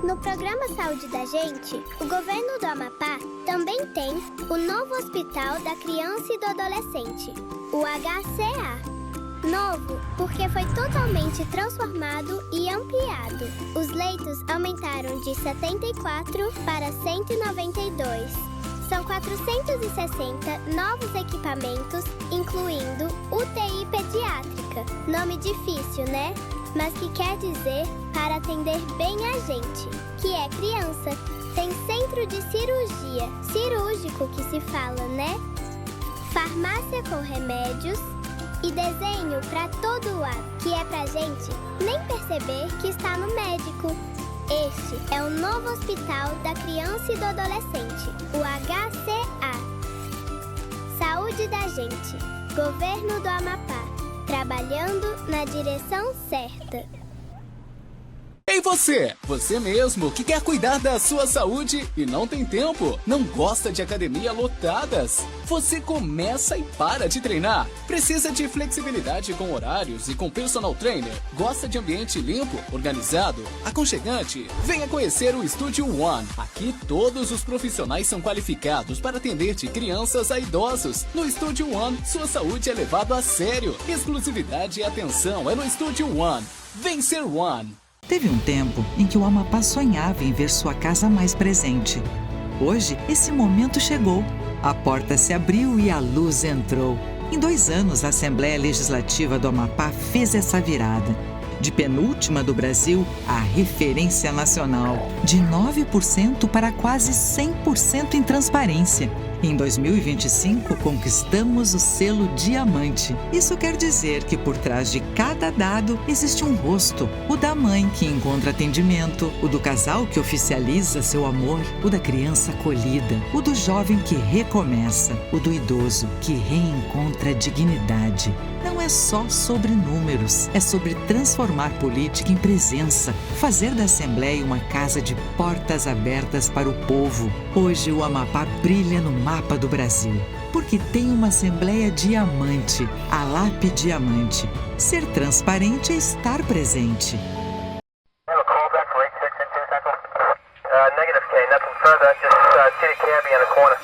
No programa Saúde da Gente, o governo do Amapá também tem o novo Hospital da Criança e do Adolescente, o HCA. Novo, porque foi totalmente transformado e ampliado. Os leitos aumentaram de 74 para 192. São 460 novos equipamentos, incluindo UTI pediátrica. Nome difícil, né? Mas que quer dizer para atender bem a gente, que é criança. Tem centro de cirurgia, cirúrgico que se fala, né? Farmácia com remédios e desenho para todo lado, que é pra gente nem perceber que está no médico. Este é o novo Hospital da Criança e do Adolescente, o HCA. Saúde da Gente, Governo do Amapá, trabalhando na direção certa. Ei você mesmo que quer cuidar da sua saúde e não tem tempo, não gosta de academia lotadas? Você começa e para de treinar? Precisa de flexibilidade com horários e com personal trainer? Gosta de ambiente limpo, organizado, aconchegante? Venha conhecer o Studio One. Aqui todos os profissionais são qualificados para atender de crianças a idosos. No Studio One, sua saúde é levada a sério. Exclusividade e atenção é no Studio One. Vem ser One. Teve um tempo em que o Amapá sonhava em ver sua casa mais presente. Hoje, esse momento chegou. A porta se abriu e a luz entrou. Em 2 anos, a Assembleia Legislativa do Amapá fez essa virada. De penúltima do Brasil à referência nacional. De 9% para quase 100% em transparência. Em 2025, conquistamos o selo Diamante. Isso quer dizer que por trás de cada dado existe um rosto. O da mãe que encontra atendimento, o do casal que oficializa seu amor, o da criança acolhida, o do jovem que recomeça, o do idoso que reencontra dignidade. Não é só sobre números, é sobre transformar política em presença, fazer da Assembleia uma casa de portas abertas para o povo. Hoje o Amapá brilha no mapa do Brasil, porque tem uma Assembleia Diamante, a LAP Diamante. Ser transparente é estar presente. Negative K, nothing further, just city cabbie in the corner.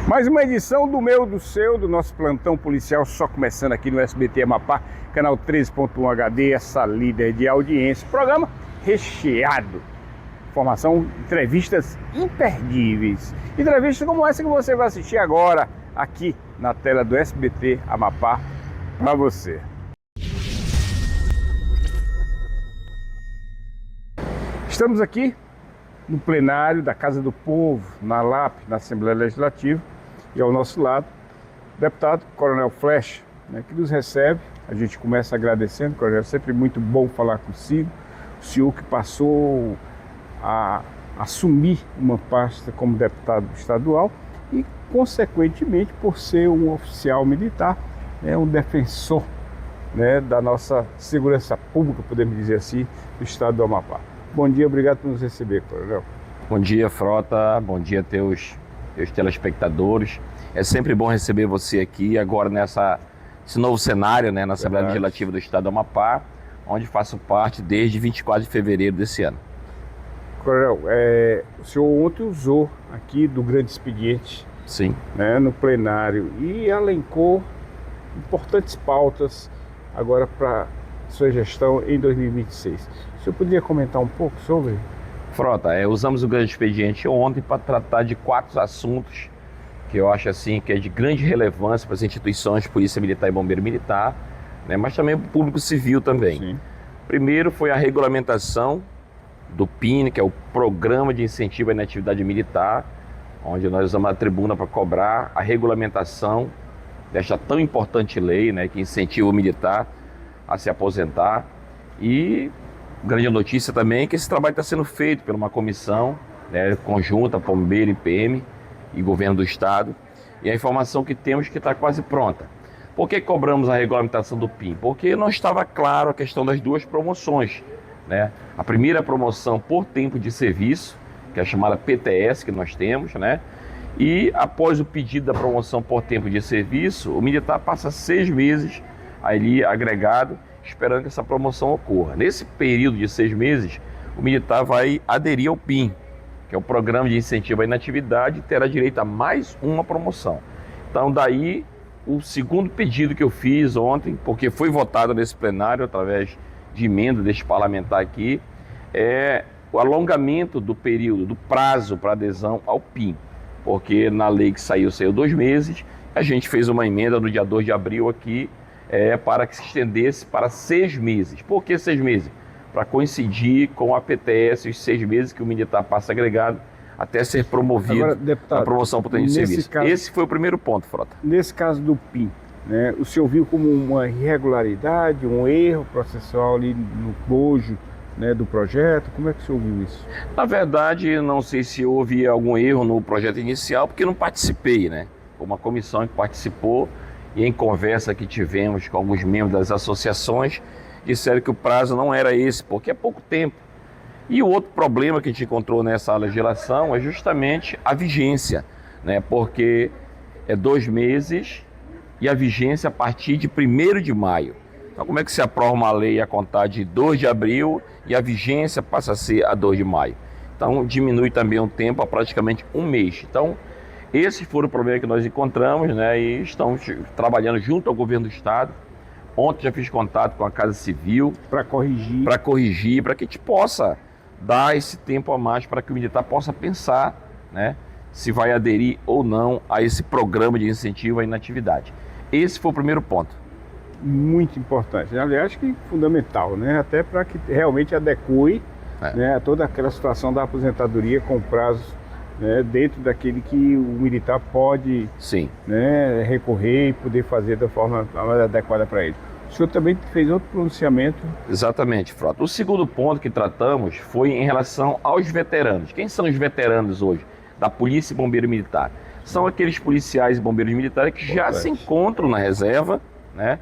Mais uma edição do meu, do seu, do nosso plantão policial, só começando aqui no SBT Amapá, canal 13.1 HD, essa líder de audiência. Programa recheado. Informação, entrevistas imperdíveis. Entrevistas como essa que você vai assistir agora, aqui na tela do SBT Amapá, para você. Estamos aqui no plenário da Casa do Povo, na LAP, na Assembleia Legislativa. E ao nosso lado, o deputado Coronel Flecha, né, que nos recebe. A gente começa agradecendo, Coronel, sempre muito bom falar consigo. O senhor que passou a assumir uma pasta como deputado estadual e, consequentemente, por ser um oficial militar, né, um defensor, né, da nossa segurança pública, podemos dizer assim, do estado do Amapá. Bom dia, obrigado por nos receber, Coronel. Bom dia, Frota. Bom dia, teus telespectadores. É sempre bom receber você aqui, agora esse novo cenário, né, na Assembleia Legislativa do Estado do Amapá, onde faço parte desde 24 de fevereiro desse ano. Coronel, o senhor ontem usou aqui do grande expediente, sim, né, no plenário e elencou importantes pautas agora para sua gestão em 2026. O senhor poderia comentar um pouco sobre? Frota, usamos o grande expediente ontem para tratar de 4 assuntos que eu acho assim que é de grande relevância para as instituições de Polícia Militar e Bombeiro Militar, né, mas também para o público civil também. Sim. Primeiro foi a regulamentação do PIN, que é o Programa de Incentivo à Inatividade Militar, onde nós usamos a tribuna para cobrar a regulamentação desta tão importante lei, né, que incentiva o militar a se aposentar. E grande notícia também é que esse trabalho está sendo feito por uma comissão, né, conjunta, Bombeiro e PM e Governo do Estado. E a informação que temos é que está quase pronta. Por que cobramos a regulamentação do PIN? Porque não estava claro a questão das 2 promoções, né? A primeira promoção por tempo de serviço, que é a chamada PTS que nós temos, né? E após o pedido da promoção por tempo de serviço, o militar passa 6 meses ali agregado, esperando que essa promoção ocorra. Nesse período de 6 meses, o militar vai aderir ao PIN, que é o Programa de Incentivo à Inatividade, e terá direito a mais uma promoção. Então daí o segundo pedido que eu fiz ontem, porque foi votado nesse plenário através de emenda deste parlamentar aqui, é o alongamento do período, do prazo para adesão ao PIN. Porque na lei que saiu 2 meses, a gente fez uma emenda no dia 2 de abril aqui, para que se estendesse para 6 meses. Por que 6 meses? Para coincidir com a PTS, os 6 meses que o militar passa agregado até ser promovido. Agora, deputado, na promoção por tempo de serviço. Caso, esse foi o primeiro ponto, Frota. Nesse caso do PIN, né, o senhor viu como uma irregularidade, um erro processual ali no bojo, né, do projeto? Como é que o senhor viu isso? Na verdade, não sei se houve algum erro no projeto inicial, porque não participei, né? Foi uma comissão que participou e em conversa que tivemos com alguns membros das associações, disseram que o prazo não era esse, porque é pouco tempo. E o outro problema que a gente encontrou nessa legislação é justamente a vigência, né? Porque é 2 meses e a vigência a partir de 1º de maio. Então, como é que se aprova uma lei a contar de 2 de abril e a vigência passa a ser a 2 de maio? Então, diminui também o tempo a praticamente 1 mês. Então, esses foram os problemas que nós encontramos, né? E estamos trabalhando junto ao governo do Estado. Ontem já fiz contato com a Casa Civil. Para corrigir. Para que a gente possa dar esse tempo a mais para que o militar possa pensar, né? Se vai aderir ou não a esse programa de incentivo à inatividade. Esse foi o primeiro ponto. Muito importante, aliás, que fundamental, né? Até para que realmente adeque, né, a toda aquela situação da aposentadoria com prazos, né, dentro daquele que o militar pode, sim, né, recorrer e poder fazer da forma mais adequada para ele. O senhor também fez outro pronunciamento. Exatamente, Frota. O segundo ponto que tratamos foi em relação aos veteranos. Quem são os veteranos hoje da Polícia e Bombeiro Militar? São aqueles policiais e bombeiros militares que já se encontram na reserva, né?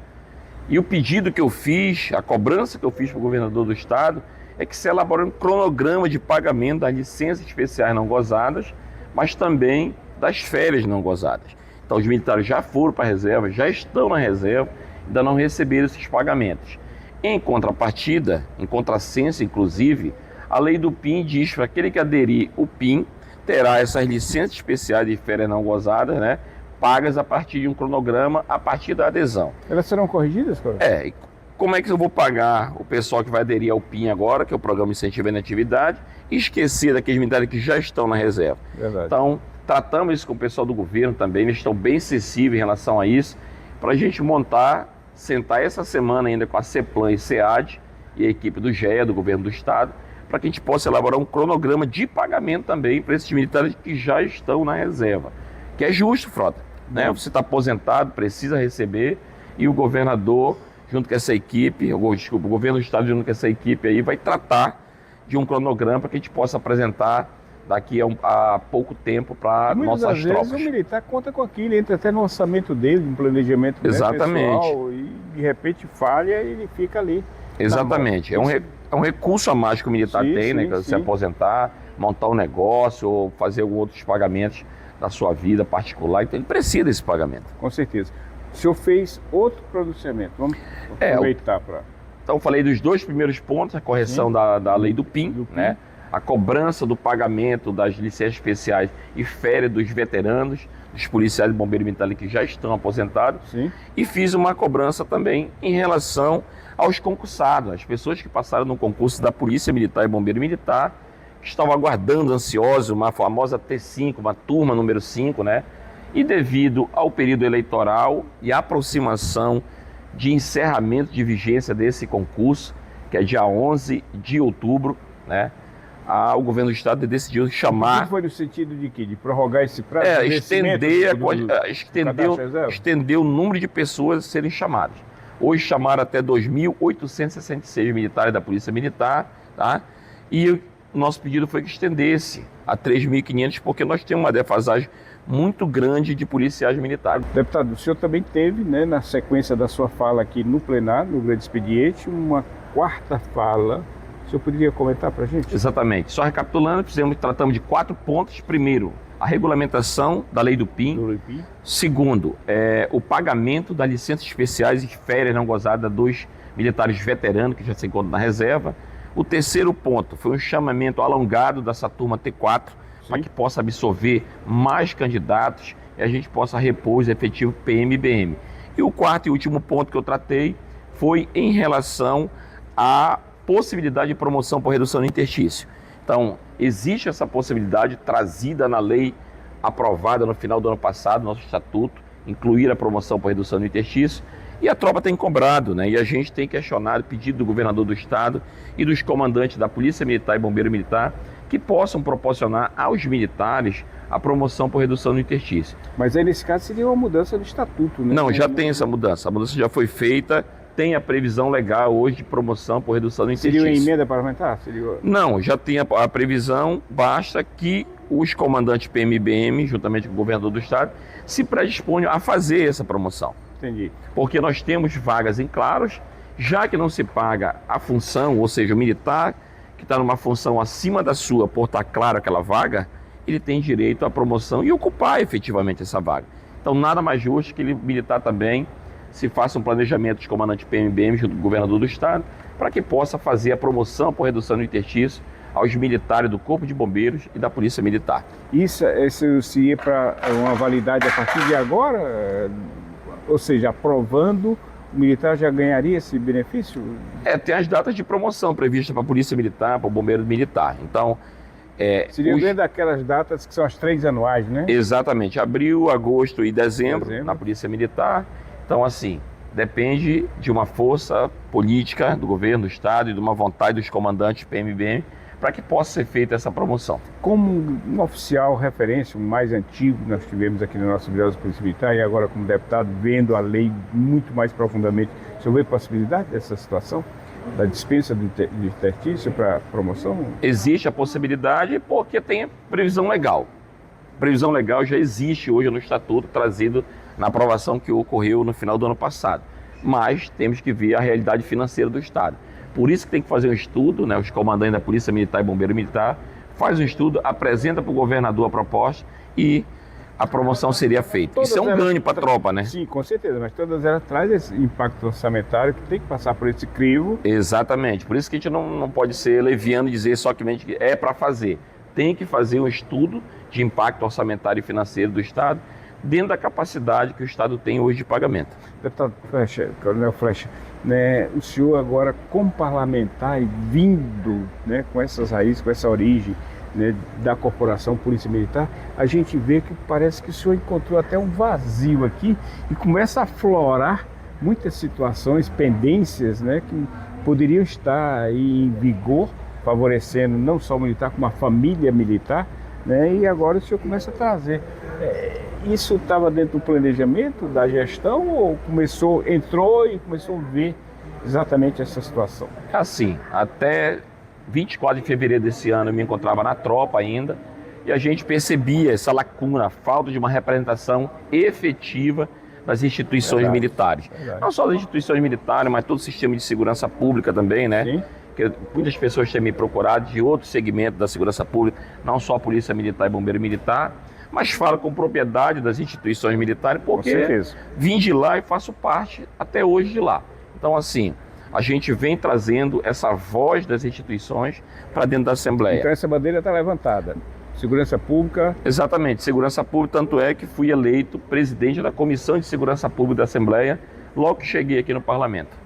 E o pedido que eu fiz, a cobrança que eu fiz para o governador do estado, é que se elabore um cronograma de pagamento das licenças especiais não gozadas, mas também das férias não gozadas. Então os militares já foram para a reserva, já estão na reserva, ainda não receberam esses pagamentos. Em contrapartida, em contrassenso inclusive, a lei do PIN diz que aquele que aderir o PIN terá essas licenças especiais de férias não gozadas, né, pagas a partir de um cronograma, a partir da adesão. Elas serão corrigidas, Coronel? E como é que eu vou pagar o pessoal que vai aderir ao PIN agora, que é o Programa de Incentivo à Inatividade, e esquecer daqueles militares que já estão na reserva? Verdade. Então, tratamos isso com o pessoal do governo também, eles estão bem sensíveis em relação a isso, para a gente sentar essa semana ainda com a CEPLAN e SEAD e a equipe do GEA, do Governo do Estado, para que a gente possa elaborar um cronograma de pagamento também para esses militares que já estão na reserva. Que é justo, Frota. Né? Você está aposentado, precisa receber, e o governador, junto com essa equipe, o governo do estado junto com essa equipe aí, vai tratar de um cronograma para que a gente possa apresentar daqui a pouco tempo para nossas tropas. Muitas vezes o militar conta com aquilo, entra até no orçamento dele, no planejamento, né, pessoal, e de repente falha e ele fica ali. Exatamente, é um recurso a mais que o militar tem, né, se aposentar, montar um negócio ou fazer alguns outros pagamentos da sua vida particular, então ele precisa desse pagamento. Com certeza. O senhor fez outro pronunciamento, vamos aproveitar para... Então eu falei dos 2 primeiros pontos, a correção da lei do PIN, né? A cobrança do pagamento das licenças especiais e férias dos veteranos, dos policiais e bombeiros militares que já estão aposentados. Sim. E fiz uma cobrança também em relação aos concursados, as pessoas que passaram no concurso da Polícia Militar e Bombeiro Militar, que estavam aguardando ansiosos uma famosa T5, uma turma número 5, né? E devido ao período eleitoral e à aproximação de encerramento de vigência desse concurso, que é dia 11 de outubro, né? O governo do estado decidiu chamar... Foi no sentido de quê? De prorrogar esse prazo? Estender o número de pessoas a serem chamadas. Hoje chamaram até 2.866 militares da Polícia Militar, tá? E o nosso pedido foi que estendesse a 3.500, porque nós temos uma defasagem muito grande de policiais militares. Deputado, o senhor também teve, né, na sequência da sua fala aqui no plenário, no grande expediente, uma 4ª fala O senhor poderia comentar para a gente? Exatamente. Só recapitulando, tratamos de 4 pontos. Primeiro, a regulamentação da lei do PIN. Segundo, o pagamento das licenças especiais e férias não gozadas dos militares veteranos que já se encontram na reserva. O terceiro ponto foi um chamamento alongado dessa turma T4 para que possa absorver mais candidatos e a gente possa repor os efetivos PMBM. E o quarto e último ponto que eu tratei foi em relação à possibilidade de promoção por redução do interstício. Então, existe essa possibilidade trazida na lei aprovada no final do ano passado, nosso estatuto, incluir a promoção por redução do interstício, e a tropa tem cobrado, né? E a gente tem questionado o pedido do governador do estado e dos comandantes da Polícia Militar e Bombeiro Militar que possam proporcionar aos militares a promoção por redução do interstício. Mas aí, nesse caso, seria uma mudança do estatuto, né? Não, já tem essa mudança. A mudança já foi feita, tem a previsão legal hoje de promoção por redução do interstício. Seria uma emenda parlamentar? Não, já tem a previsão, basta que os comandantes PMBM, juntamente com o governador do estado, se predisponham a fazer essa promoção. Entendi. Porque nós temos vagas em claros, já que não se paga a função, ou seja, o militar que está numa função acima da sua, por estar claro aquela vaga, ele tem direito à promoção e ocupar efetivamente essa vaga. Então nada mais justo que ele militar também se faça um planejamento de comandante PMBM junto com o governador do estado, para que possa fazer a promoção por redução do interstício aos militares do Corpo de Bombeiros e da Polícia Militar. Isso seria para uma validade a partir de agora? Ou seja, aprovando, o militar já ganharia esse benefício? Tem as datas de promoção previstas para a Polícia Militar, para o Bombeiro Militar. Então, seria dentro daquelas datas que são as 3 anuais, né? Exatamente, abril, agosto e dezembro. Na Polícia Militar. Então, assim, depende de uma força política do governo, do estado e de uma vontade dos comandantes PMBM para que possa ser feita essa promoção. Como um oficial referência, o mais antigo que nós tivemos aqui na nossa Brigada da Polícia Militar e agora como deputado, vendo a lei muito mais profundamente, o senhor vê possibilidade dessa situação? Da dispensa de interstício para promoção? Existe a possibilidade porque tem previsão legal. Previsão legal já existe hoje no estatuto trazido na aprovação que ocorreu no final do ano passado. Mas temos que ver a realidade financeira do estado. Por isso que tem que fazer um estudo, né? Os comandantes da Polícia Militar e Bombeiro Militar faz um estudo, apresenta para o governador a proposta e a promoção seria feita. Todas isso é um ganho para a tropa, né? Sim, com certeza, mas todas elas trazem esse impacto orçamentário que tem que passar por esse crivo. Exatamente, por isso que a gente não pode ser leviano e dizer só que é para fazer. Tem que fazer um estudo de impacto orçamentário e financeiro do Estado dentro da capacidade que o Estado tem hoje de pagamento. Deputado Flecha, Coronel Flecha, né, o senhor agora como parlamentar e vindo, né, com essas raízes, com essa origem, né, da Corporação Polícia Militar, a gente vê que parece que o senhor encontrou até um vazio aqui e começa a aflorar muitas situações, pendências, né, que poderiam estar aí em vigor, favorecendo não só o militar, como a família militar, né, e agora o senhor começa a trazer. Isso estava dentro do planejamento da gestão ou entrou e começou a ver exatamente essa situação? Assim, até 24 de fevereiro desse ano eu me encontrava na tropa ainda e a gente percebia essa lacuna, a falta de uma representação efetiva das instituições militares. Não só das instituições militares, mas todo o sistema de segurança pública também, né? Sim. Que muitas pessoas têm me procurado de outros segmentos da segurança pública, não só a Polícia Militar e Bombeiro Militar, mas falo com propriedade das instituições militares, porque vim de lá e faço parte até hoje de lá. Então, assim, a gente vem trazendo essa voz das instituições para dentro da Assembleia. Então essa bandeira está levantada. Segurança Pública. Exatamente, Segurança Pública, tanto é que fui eleito presidente da Comissão de Segurança Pública da Assembleia logo que cheguei aqui no Parlamento.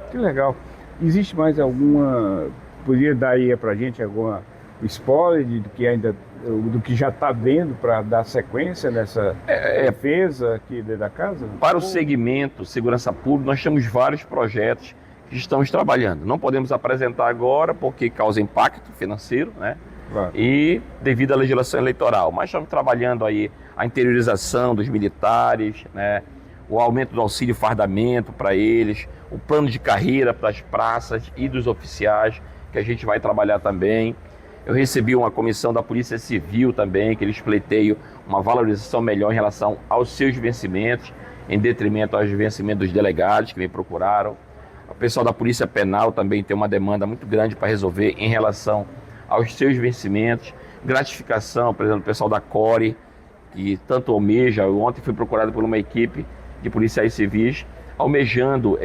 Que legal. Existe mais alguma, poderia dar aí para a gente alguma spoiler do que já está vendo para dar sequência nessa defesa aqui dentro da casa? Para o segmento Segurança Pública, nós temos vários projetos que estamos trabalhando. Não podemos apresentar agora porque causa impacto financeiro, né? Claro. E devido à legislação eleitoral. Mas estamos trabalhando aí a interiorização dos militares, né? O aumento do auxílio fardamento para eles, o plano de carreira para as praças e dos oficiais, que a gente vai trabalhar também. Eu recebi uma comissão da Polícia Civil também, que eles pleiteiam uma valorização melhor em relação aos seus vencimentos, em detrimento aos vencimentos dos delegados que me procuraram. pessoal da Polícia Penal também tem uma demanda muito grande para resolver em relação aos seus vencimentos. Gratificação, por exemplo, o pessoal da CORE, que tanto almeja. Eu ontem fui procurado por uma equipe de policiais civis almejando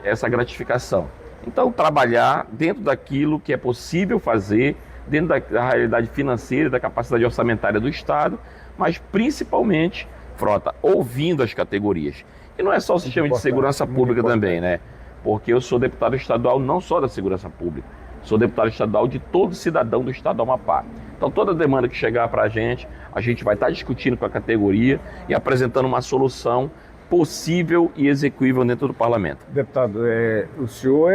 essa gratificação. Então, trabalhar dentro daquilo que é possível fazer, dentro da realidade financeira, da capacidade orçamentária do Estado, mas principalmente, Frota, ouvindo as categorias. E não é só o sistema de segurança pública também, né? Porque eu sou deputado estadual não só da segurança pública, sou deputado estadual de todo cidadão do Estado do Amapá. Então, toda demanda que chegar para a gente vai estar discutindo com a categoria e apresentando uma solução possível e execuível dentro do parlamento. Deputado, o senhor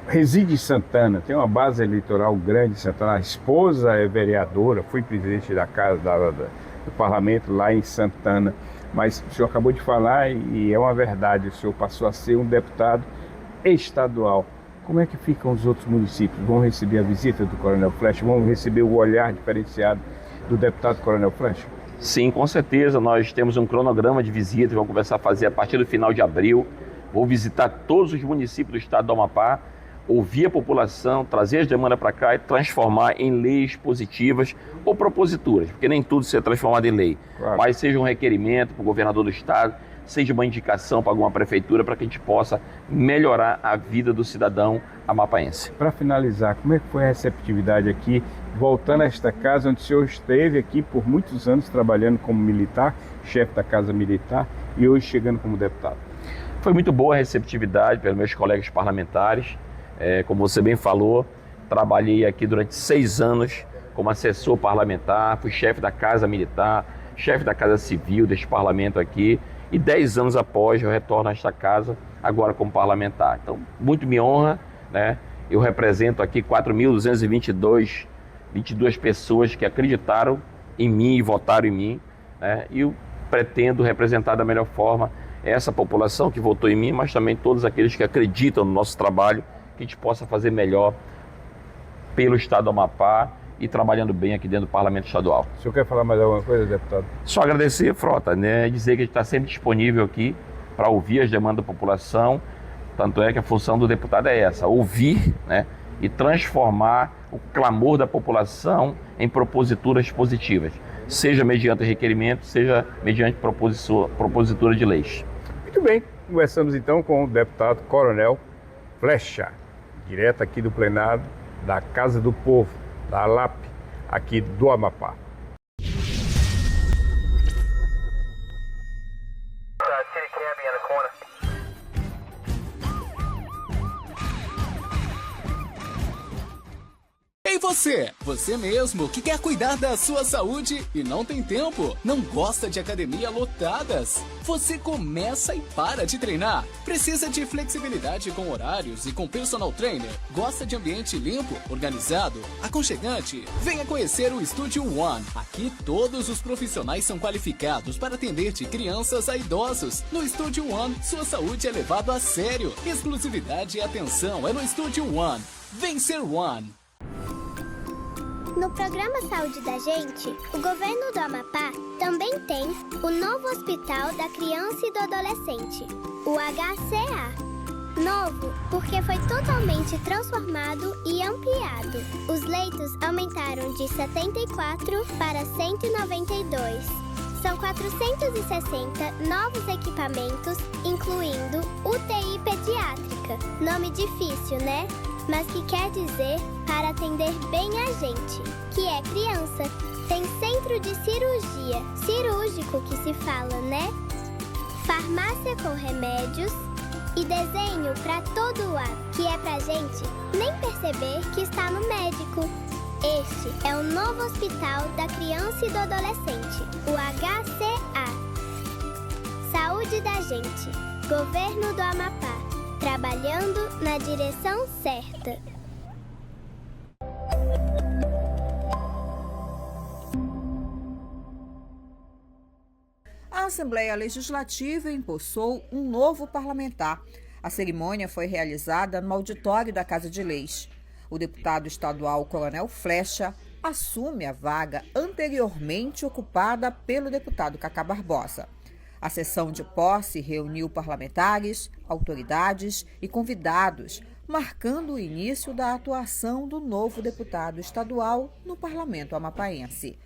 reside em Santana, tem uma base eleitoral grande em Santana, a esposa é vereadora, foi presidente da casa do parlamento lá em Santana, mas o senhor acabou de falar e é uma verdade, o senhor passou a ser um deputado estadual. Como é que ficam os outros municípios? Vão receber a visita do Coronel Flecha? Vão receber o olhar diferenciado do deputado Coronel Flecha? Sim, com certeza. Nós temos um cronograma de visitas, vamos começar a fazer a partir do final de abril. Vou visitar todos os municípios do estado do Amapá, ouvir a população, trazer as demandas para cá e transformar em leis positivas ou proposituras, porque nem tudo se é transformado em lei. Claro. Mas seja um requerimento para o governador do estado, seja uma indicação para alguma prefeitura para que a gente possa melhorar a vida do cidadão amapaense. Para finalizar, como é que foi a receptividade aqui, voltando a esta casa onde o senhor esteve aqui por muitos anos trabalhando como militar, chefe da Casa Militar, e hoje chegando como deputado? Foi muito boa a receptividade pelos meus colegas parlamentares. Como você bem falou, trabalhei aqui durante 6 anos como assessor parlamentar, fui chefe da Casa Militar, chefe da Casa Civil deste parlamento aqui, e 10 anos após eu retorno a esta casa, agora como parlamentar. Então, muito me honra, né? Eu represento aqui 4.222 pessoas que acreditaram em mim e votaram em mim, né? E eu pretendo representar da melhor forma essa população que votou em mim, mas também todos aqueles que acreditam no nosso trabalho, que a gente possa fazer melhor pelo estado do Amapá e trabalhando bem aqui dentro do Parlamento Estadual. O senhor quer falar mais alguma coisa, deputado? Só agradecer, Frota, né? Dizer que a gente está sempre disponível aqui para ouvir as demandas da população. Tanto é que a função do deputado é essa, ouvir, né? E transformar o clamor da população em proposituras positivas, seja mediante requerimento, seja mediante propositura de leis. Muito bem, conversamos então com o deputado Coronel Flecha, direto aqui do plenário da Casa do Povo, da ALAP, aqui do Amapá. Ei você! Você mesmo que quer cuidar da sua saúde e não tem tempo? Não gosta de academia lotadas? Você começa e para de treinar? Precisa de flexibilidade com horários e com personal trainer? Gosta de ambiente limpo, organizado, aconchegante? Venha conhecer o Estúdio One. Aqui todos os profissionais são qualificados para atender de crianças a idosos. No Estúdio One, sua saúde é levada a sério. Exclusividade e atenção é no Estúdio One. Vem ser One. No programa Saúde da Gente, o governo do Amapá também tem o novo Hospital da Criança e do Adolescente, o HCA. Novo porque foi totalmente transformado e ampliado. Os leitos aumentaram de 74 para 192. São 460 novos equipamentos, incluindo UTI pediátrica. Nome difícil, né? Mas que quer dizer para atender bem a gente, que é criança. Tem centro de cirurgia, cirúrgico que se fala, né? Farmácia com remédios e desenho para todo lado, que é pra gente nem perceber que está no médico. Este é o novo Hospital da Criança e do Adolescente, o HCA. Saúde da Gente, Governo do Amapá. Trabalhando na direção certa. A Assembleia Legislativa empossou um novo parlamentar. A cerimônia foi realizada no auditório da Casa de Leis. O deputado estadual Coronel Flecha assume a vaga anteriormente ocupada pelo deputado Cacá Barbosa. A sessão de posse reuniu parlamentares, autoridades e convidados, marcando o início da atuação do novo deputado estadual no parlamento amapaense.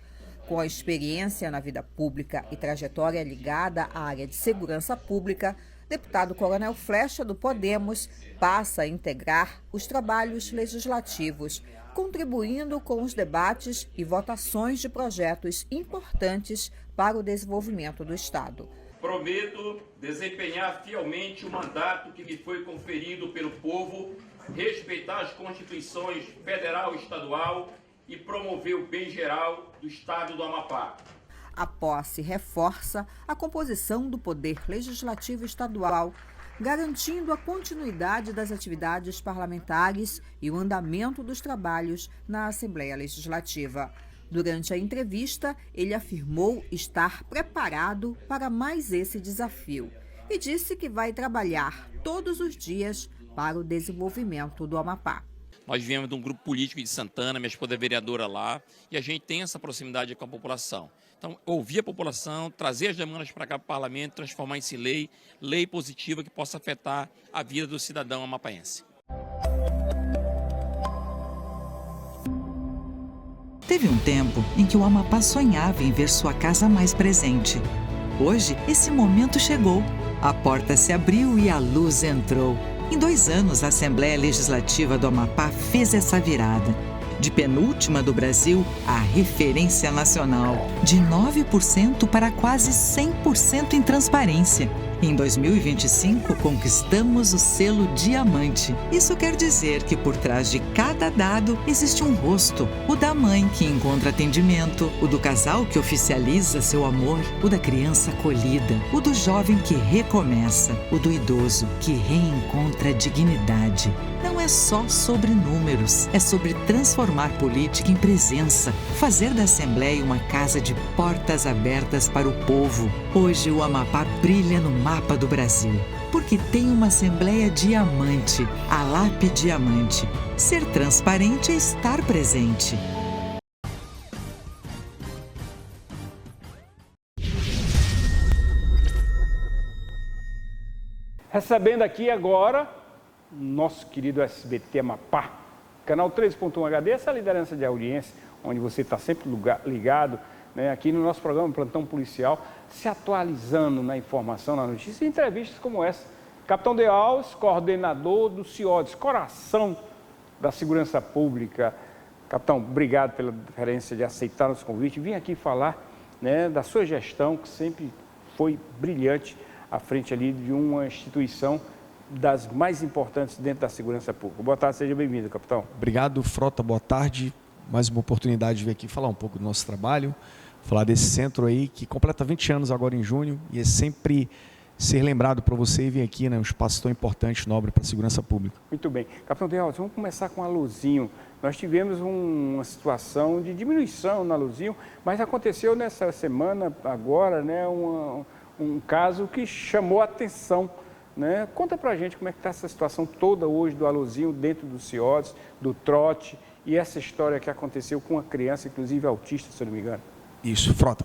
Com a experiência na vida pública e trajetória ligada à área de segurança pública, deputado Coronel Flecha, do Podemos, passa a integrar os trabalhos legislativos, contribuindo com os debates e votações de projetos importantes para o desenvolvimento do Estado. Prometo desempenhar fielmente o mandato que me foi conferido pelo povo, respeitar as constituições federal e estadual e promover o bem geral do Estado do Amapá. A posse reforça a composição do Poder Legislativo Estadual, garantindo a continuidade das atividades parlamentares e o andamento dos trabalhos na Assembleia Legislativa. Durante a entrevista, ele afirmou estar preparado para mais esse desafio e disse que vai trabalhar todos os dias para o desenvolvimento do Amapá. Nós viemos de um grupo político de Santana, minha esposa é vereadora lá, e a gente tem essa proximidade com a população. Então, ouvir a população, trazer as demandas para cá para o parlamento, transformar isso em lei positiva que possa afetar a vida do cidadão amapaense. Teve um tempo em que o Amapá sonhava em ver sua casa mais presente. Hoje, esse momento chegou. A porta se abriu e a luz entrou. Em 2 anos, a Assembleia Legislativa do Amapá fez essa virada. De penúltima do Brasil a referência nacional. De 9% para quase 100% em transparência. Em 2025, conquistamos o selo Diamante. Isso quer dizer que por trás de cada dado existe um rosto. O da mãe que encontra atendimento, o do casal que oficializa seu amor, o da criança acolhida, o do jovem que recomeça, o do idoso que reencontra a dignidade. Não é só sobre números, é sobre transformar política em presença, fazer da Assembleia uma casa de portas abertas para o povo. Hoje o Amapá brilha no mapa do Brasil, porque tem uma Assembleia Diamante, a LAP Diamante. Ser transparente é estar presente. Recebendo aqui agora nosso querido SBT Amapá, canal 3.1 HD, essa liderança de audiência, onde você está sempre ligado, né, aqui no nosso programa Plantão Policial, se atualizando na informação, na notícia, e entrevistas como essa. Capitão De Alves, coordenador do CIODES, coração da segurança pública. Capitão, obrigado pela deferência de aceitar nosso convite. Vim aqui falar, né, da sua gestão, que sempre foi brilhante à frente ali de uma instituição das mais importantes dentro da segurança pública. Boa tarde, seja bem-vindo, capitão. Obrigado, Frota, boa tarde. Mais uma oportunidade de vir aqui falar um pouco do nosso trabalho, falar desse centro aí que completa 20 anos agora em junho e é sempre ser lembrado para você e vir aqui, né, um espaço tão importante, nobre para a segurança pública. Muito bem. Capitão De Alves, vamos começar com a Luzinho. Nós tivemos uma situação de diminuição na Luzinho, mas aconteceu nessa semana agora, né, um caso que chamou a atenção, né? Conta pra gente como é que está essa situação toda hoje do Aluzinho dentro do CIODES, do trote e essa história que aconteceu com uma criança, inclusive autista, se eu não me engano. Isso, Frota.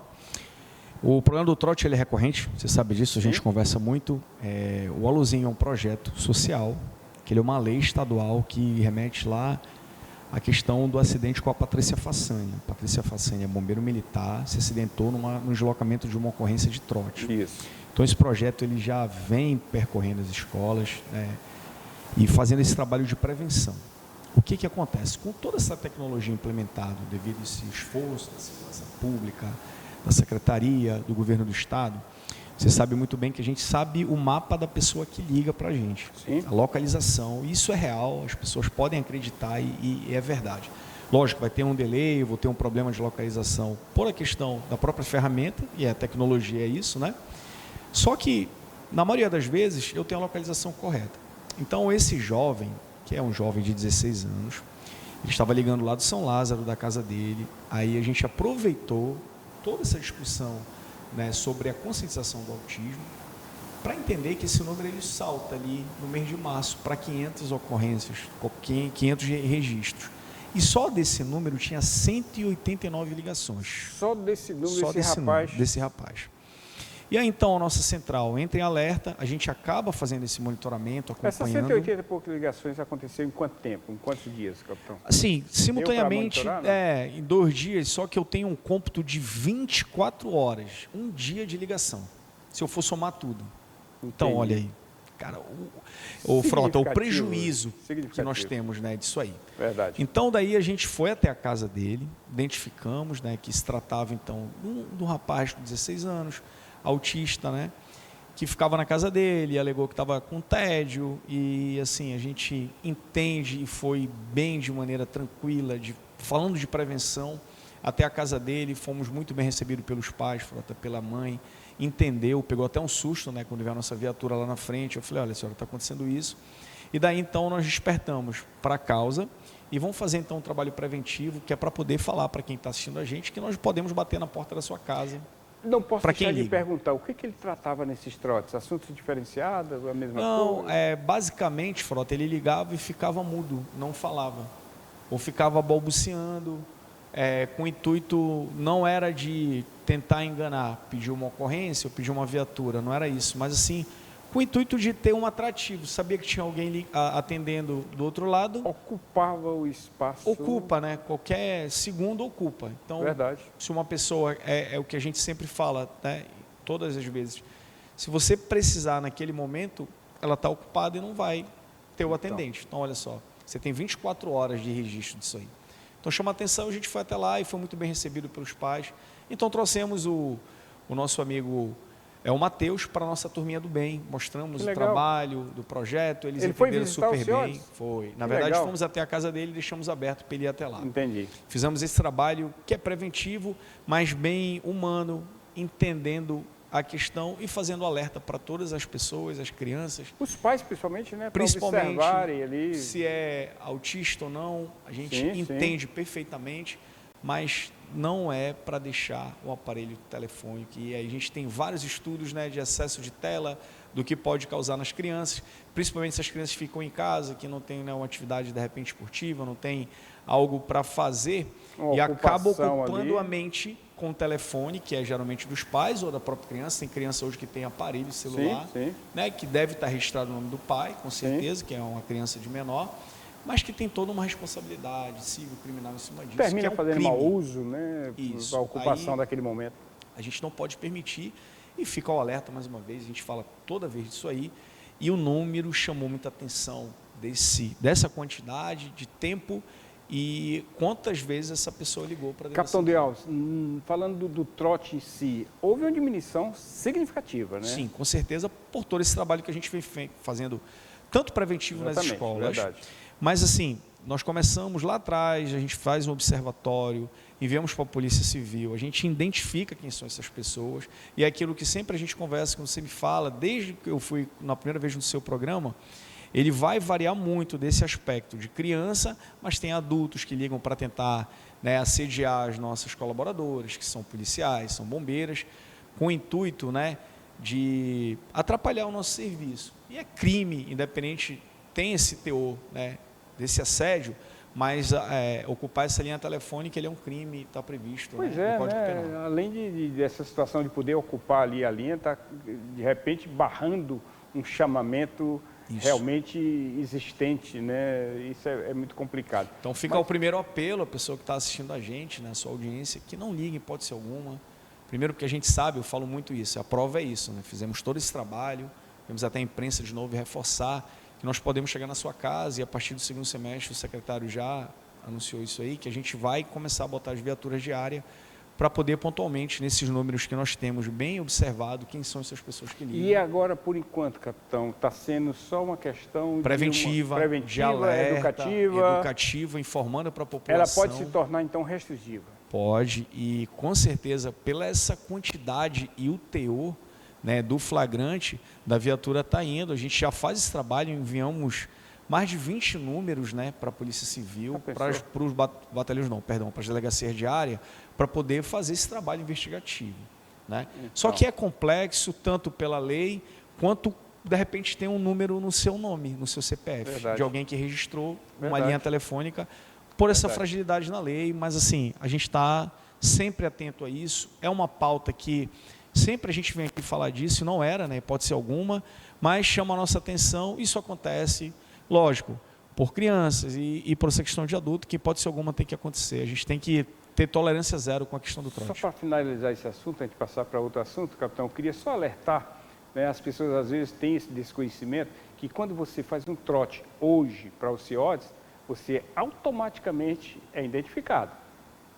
O problema do trote ele é recorrente, você sabe disso, a gente conversa muito. O Aluzinho é um projeto social, que ele é uma lei estadual que remete lá à questão do acidente com a Patrícia Façanha. A Patrícia Façanha é bombeiro militar, se acidentou no deslocamento de uma ocorrência de trote. Isso. Então esse projeto ele já vem percorrendo as escolas, né, e fazendo esse trabalho de prevenção. O que acontece? Com toda essa tecnologia implementada, devido a esse esforço da segurança pública, da Secretaria, do Governo do Estado, você sabe muito bem que a gente sabe o mapa da pessoa que liga para a gente. Sim. A localização, isso é real, as pessoas podem acreditar e é verdade. Lógico, vai ter um delay, vou ter um problema de localização por a questão da própria ferramenta, e a tecnologia é isso, né? Só que, na maioria das vezes, eu tenho a localização correta. Então, esse jovem, que é um jovem de 16 anos, ele estava ligando lá do São Lázaro, da casa dele, aí a gente aproveitou toda essa discussão, né, sobre a conscientização do autismo, para entender que esse número ele salta ali no mês de março para 500 ocorrências, 500 registros. E só desse número tinha 189 ligações. Só desse número, desse rapaz? Desse rapaz. E aí, então, a nossa central entra em alerta, a gente acaba fazendo esse monitoramento, acompanhando. Essas 180 e poucas ligações aconteceram em quanto tempo? Em quantos dias, capitão? Assim, simultaneamente, monitorar, em 2 dias, só que eu tenho um cômputo de 24 horas, um dia de ligação, se eu for somar tudo. Então, olha aí, cara, o Frota, o prejuízo que nós temos, né, disso aí. Verdade. Então, daí a gente foi até a casa dele, identificamos, né, que se tratava, então, de um rapaz com 16 anos, autista, né, que ficava na casa dele, alegou que estava com tédio e, assim, a gente entende e foi bem de maneira tranquila, falando de prevenção, até a casa dele, fomos muito bem recebidos pelos pais, Frota, pela mãe, entendeu, pegou até um susto, né, quando viu a nossa viatura lá na frente. Eu falei, olha, senhora, está acontecendo isso. E daí, então, nós despertamos para a causa e vamos fazer, então, um trabalho preventivo, que é para poder falar para quem está assistindo a gente que nós podemos bater na porta da sua casa. Não posso deixar de perguntar, o que ele tratava nesses trotes? Assuntos diferenciados, a mesma coisa? Não, basicamente, Frota, ele ligava e ficava mudo, não falava. Ou ficava balbuciando, com o intuito, não era de tentar enganar, pedir uma ocorrência ou pedir uma viatura, não era isso, mas assim, com o intuito de ter um atrativo, sabia que tinha alguém atendendo do outro lado. Ocupava o espaço. Ocupa, né? Qualquer segundo ocupa. Então, verdade. Se uma pessoa, é o que a gente sempre fala, né? Todas as vezes, se você precisar naquele momento, ela está ocupada e não vai ter o atendente. Então, olha só, você tem 24 horas de registro disso aí. Então, chama a atenção, a gente foi até lá e foi muito bem recebido pelos pais. Então, trouxemos o nosso amigo, o Matheus, para a nossa turminha do bem. Mostramos o trabalho do projeto, eles entenderam super bem. Foi. Na verdade, fomos até a casa dele e deixamos aberto para ele ir até lá. Entendi. Fizemos esse trabalho que é preventivo, mas bem humano, entendendo a questão e fazendo alerta para todas as pessoas, as crianças. Os pais, principalmente, né? Principalmente, ali. Se é autista ou não, a gente entende perfeitamente, mas não é para deixar o aparelho telefônico. E aí a gente tem vários estudos, né, de excesso de tela, do que pode causar nas crianças, principalmente se as crianças ficam em casa, que não tem, né, uma atividade de repente esportiva, não tem algo para fazer, e acaba ocupando a mente com o telefone, que é geralmente dos pais ou da própria criança. Tem criança hoje que tem aparelho celular, né, que deve estar registrado o nome do pai, com certeza, que é uma criança de menor, mas que tem toda uma responsabilidade civil, criminal em cima disso. Termina que fazendo mau uso, né, da ocupação daquele momento. A gente não pode permitir, e fica o alerta mais uma vez, a gente fala toda vez disso aí, e o número chamou muita atenção dessa quantidade de tempo e quantas vezes essa pessoa ligou para... Capitão de Alves, falando do trote em si, houve uma diminuição significativa, né? Sim, com certeza, por todo esse trabalho que a gente vem fazendo, tanto preventivo nas escolas, verdade. Mas assim, nós começamos lá atrás, a gente faz um observatório, enviamos para a Polícia Civil, a gente identifica quem são essas pessoas, e é aquilo que sempre a gente conversa, quando você me fala, desde que eu fui na primeira vez no seu programa, ele vai variar muito desse aspecto de criança, mas tem adultos que ligam para tentar, né, assediar as nossas colaboradoras, que são policiais, são bombeiras, com o intuito, né, de atrapalhar o nosso serviço. E é crime, independente, tem esse teor, né, desse assédio, mas ocupar essa linha telefônica, ele é um crime, está previsto, pois no Código Penal. Além dessa situação de poder ocupar ali a linha, está de repente barrando um chamamento realmente existente, né? Isso é muito complicado. Então fica o primeiro apelo, a pessoa que está assistindo a gente, né, a sua audiência, que não ligue em hipótese alguma. Primeiro, porque a gente sabe, eu falo muito isso, a prova é isso, né? Fizemos todo esse trabalho, vamos até a imprensa de novo reforçar que nós podemos chegar na sua casa, e a partir do segundo semestre o secretário já anunciou isso aí, que a gente vai começar a botar as viaturas diárias para poder pontualmente, nesses números que nós temos bem observado, quem são essas pessoas que ligam. E agora, por enquanto, capitão, está sendo só uma questão preventiva, de alerta, educativa, informando para a população. Ela pode se tornar, então, restritiva? Pode, e com certeza, pela essa quantidade e o teor, né, do flagrante, da viatura está indo. A gente já faz esse trabalho, enviamos mais de 20 números, né, para a Polícia Civil, para os batalhões, para as delegacias de área, para poder fazer esse trabalho investigativo, né? Então. Só que é complexo, tanto pela lei, quanto, de repente, tem um número no seu nome, no seu CPF, de alguém que registrou uma linha telefônica, por essa fragilidade na lei, mas assim, a gente está sempre atento a isso. É uma pauta que Sempre a gente vem aqui falar disso, não era, né, pode ser alguma, mas chama a nossa atenção. Isso acontece, lógico, por crianças e por essa questão de adulto, que pode ser alguma, tem que acontecer. A gente tem que ter tolerância zero com a questão do trote. Só para finalizar esse assunto, a gente passar para outro assunto, capitão, eu queria só alertar, né, as pessoas às vezes têm esse desconhecimento, que quando você faz um trote hoje para os CIODs, você automaticamente é identificado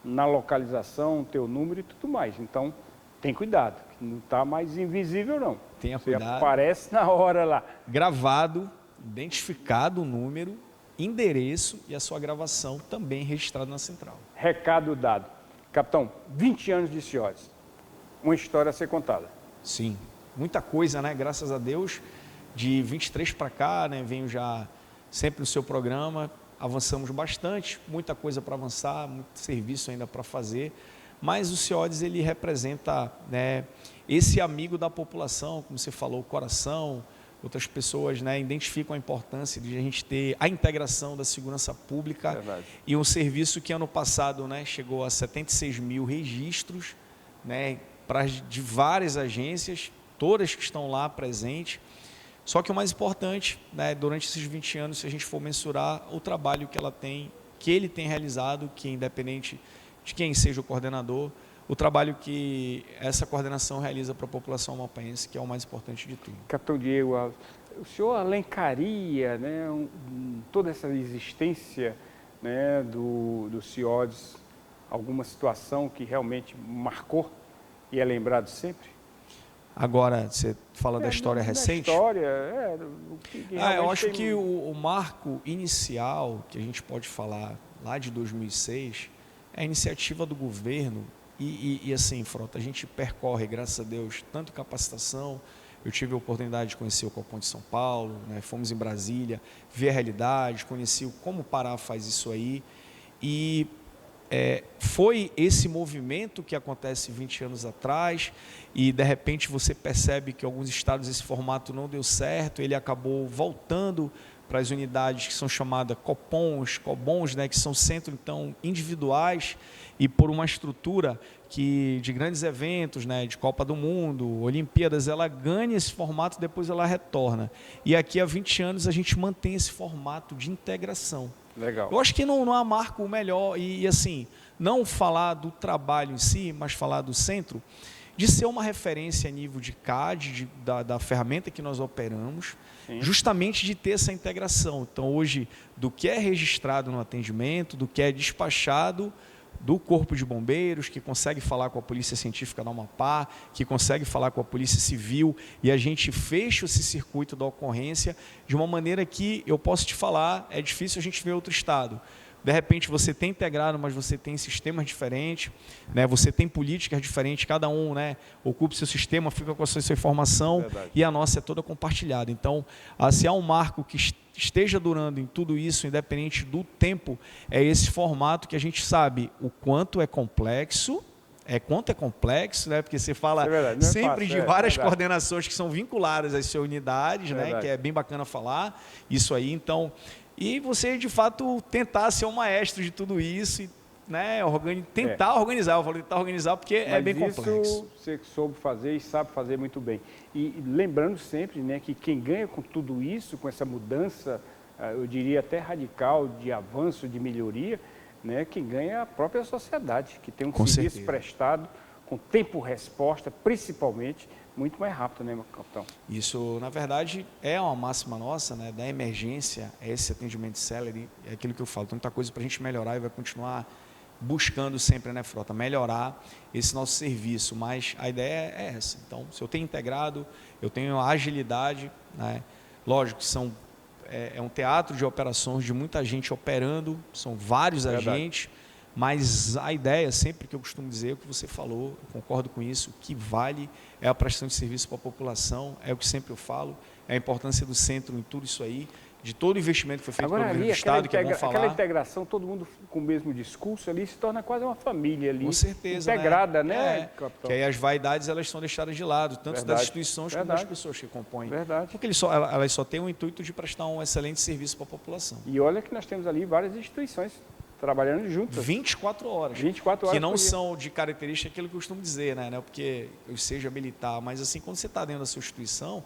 na localização, teu número e tudo mais. Então, tem cuidado, não está mais invisível não. Tenha você cuidado. Aparece na hora lá. Gravado, identificado o número, endereço e a sua gravação também registrada na central. Recado dado. Capitão, 20 anos de CIODs, uma história a ser contada. Sim, muita coisa, né? Graças a Deus, de 23 para cá, né? Venho já sempre no seu programa, avançamos bastante, muita coisa para avançar, muito serviço ainda para fazer, mas o CIODs, ele representa, né, esse amigo da população, como você falou, o coração. Outras pessoas, né, identificam a importância de a gente ter a integração da segurança pública. Verdade. E um serviço que ano passado, né, chegou a 76 mil registros, né, de várias agências, todas que estão lá presentes. Só que o mais importante, né, durante esses 20 anos, se a gente for mensurar o trabalho que ele tem realizado, que independente de quem seja o coordenador, o trabalho que essa coordenação realiza para a população amapaense, que é o mais importante de tudo. Capitão Diego, o senhor elencaria, né, toda essa existência, né, do CIODs, alguma situação que realmente marcou e é lembrado sempre? Agora, você fala da história recente? Da história, eu acho que o marco inicial, que a gente pode falar lá de 2006, é a iniciativa do governo. E assim, Frota, a gente percorre, graças a Deus, tanto capacitação. Eu tive a oportunidade de conhecer o Copom de São Paulo, né? Fomos em Brasília, ver a realidade, conheci como o Pará faz isso aí. E foi esse movimento que acontece 20 anos atrás, e de repente você percebe que em alguns estados esse formato não deu certo, ele acabou voltando para as unidades que são chamadas COBONs, né, que são centros então individuais, e por uma estrutura que de grandes eventos, né, de Copa do Mundo, Olimpíadas, ela ganha esse formato, depois ela retorna. E aqui há 20 anos a gente mantém esse formato de integração. Legal. Eu acho que não há marco melhor, e assim, não falar do trabalho em si, mas falar do centro, de ser uma referência a nível de CAD, da ferramenta que nós operamos, sim, justamente de ter essa integração. Então, hoje, do que é registrado no atendimento, do que é despachado do Corpo de Bombeiros, que consegue falar com a Polícia Científica do Amapá, que consegue falar com a Polícia Civil, e a gente fecha esse circuito da ocorrência de uma maneira que, eu posso te falar, é difícil a gente ver outro estado. De repente você tem integrado, mas você tem sistemas diferentes, né? Você tem políticas diferentes, cada um, né, ocupa o seu sistema, fica com a sua informação. Verdade. E a nossa é toda compartilhada. Então, se há um marco que esteja durando em tudo isso, independente do tempo, é esse formato que a gente sabe o quanto é complexo, né? Porque você fala sempre de várias coordenações que são vinculadas às suas unidades, né? Que é bem bacana falar isso aí. Então, e você, de fato, tentar ser um maestro de tudo isso, e, né, tentar organizar. Eu falo tentar organizar porque é bem complexo. Isso você soube fazer e sabe fazer muito bem. E lembrando sempre, né, que quem ganha com tudo isso, com essa mudança, eu diria até radical, de avanço, de melhoria, né, quem ganha é a própria sociedade, que tem um serviço prestado com tempo-resposta, principalmente, muito mais rápido, né, meu capitão? Isso, na verdade, é uma máxima nossa, né, da emergência, esse atendimento célere, é aquilo que eu falo, tem muita coisa para a gente melhorar e vai continuar buscando sempre, né, Frota, melhorar esse nosso serviço, mas a ideia é essa. Então, se eu tenho integrado, eu tenho a agilidade, né, lógico que é um teatro de operações, de muita gente operando, são vários agentes, mas a ideia, sempre que eu costumo dizer, o que você falou, eu concordo com isso, o que vale é a prestação de serviço para a população, é o que sempre eu falo, é a importância do centro em tudo isso aí, de todo o investimento que foi feito pelo governo do Estado, que é bom falar. Aquela integração, todo mundo com o mesmo discurso ali, se torna quase uma família ali. Com certeza, integrada, né, capitão? Que aí as vaidades, elas são deixadas de lado, tanto das instituições como das pessoas que compõem. Verdade. Porque elas só têm o intuito de prestar um excelente serviço para a população. E olha que nós temos ali várias instituições trabalhando juntos. 24 horas. 24 horas que não por dia. são de característica aquilo que eu costumo dizer, né? Não é porque eu seja militar, mas assim, quando você está dentro da sua instituição,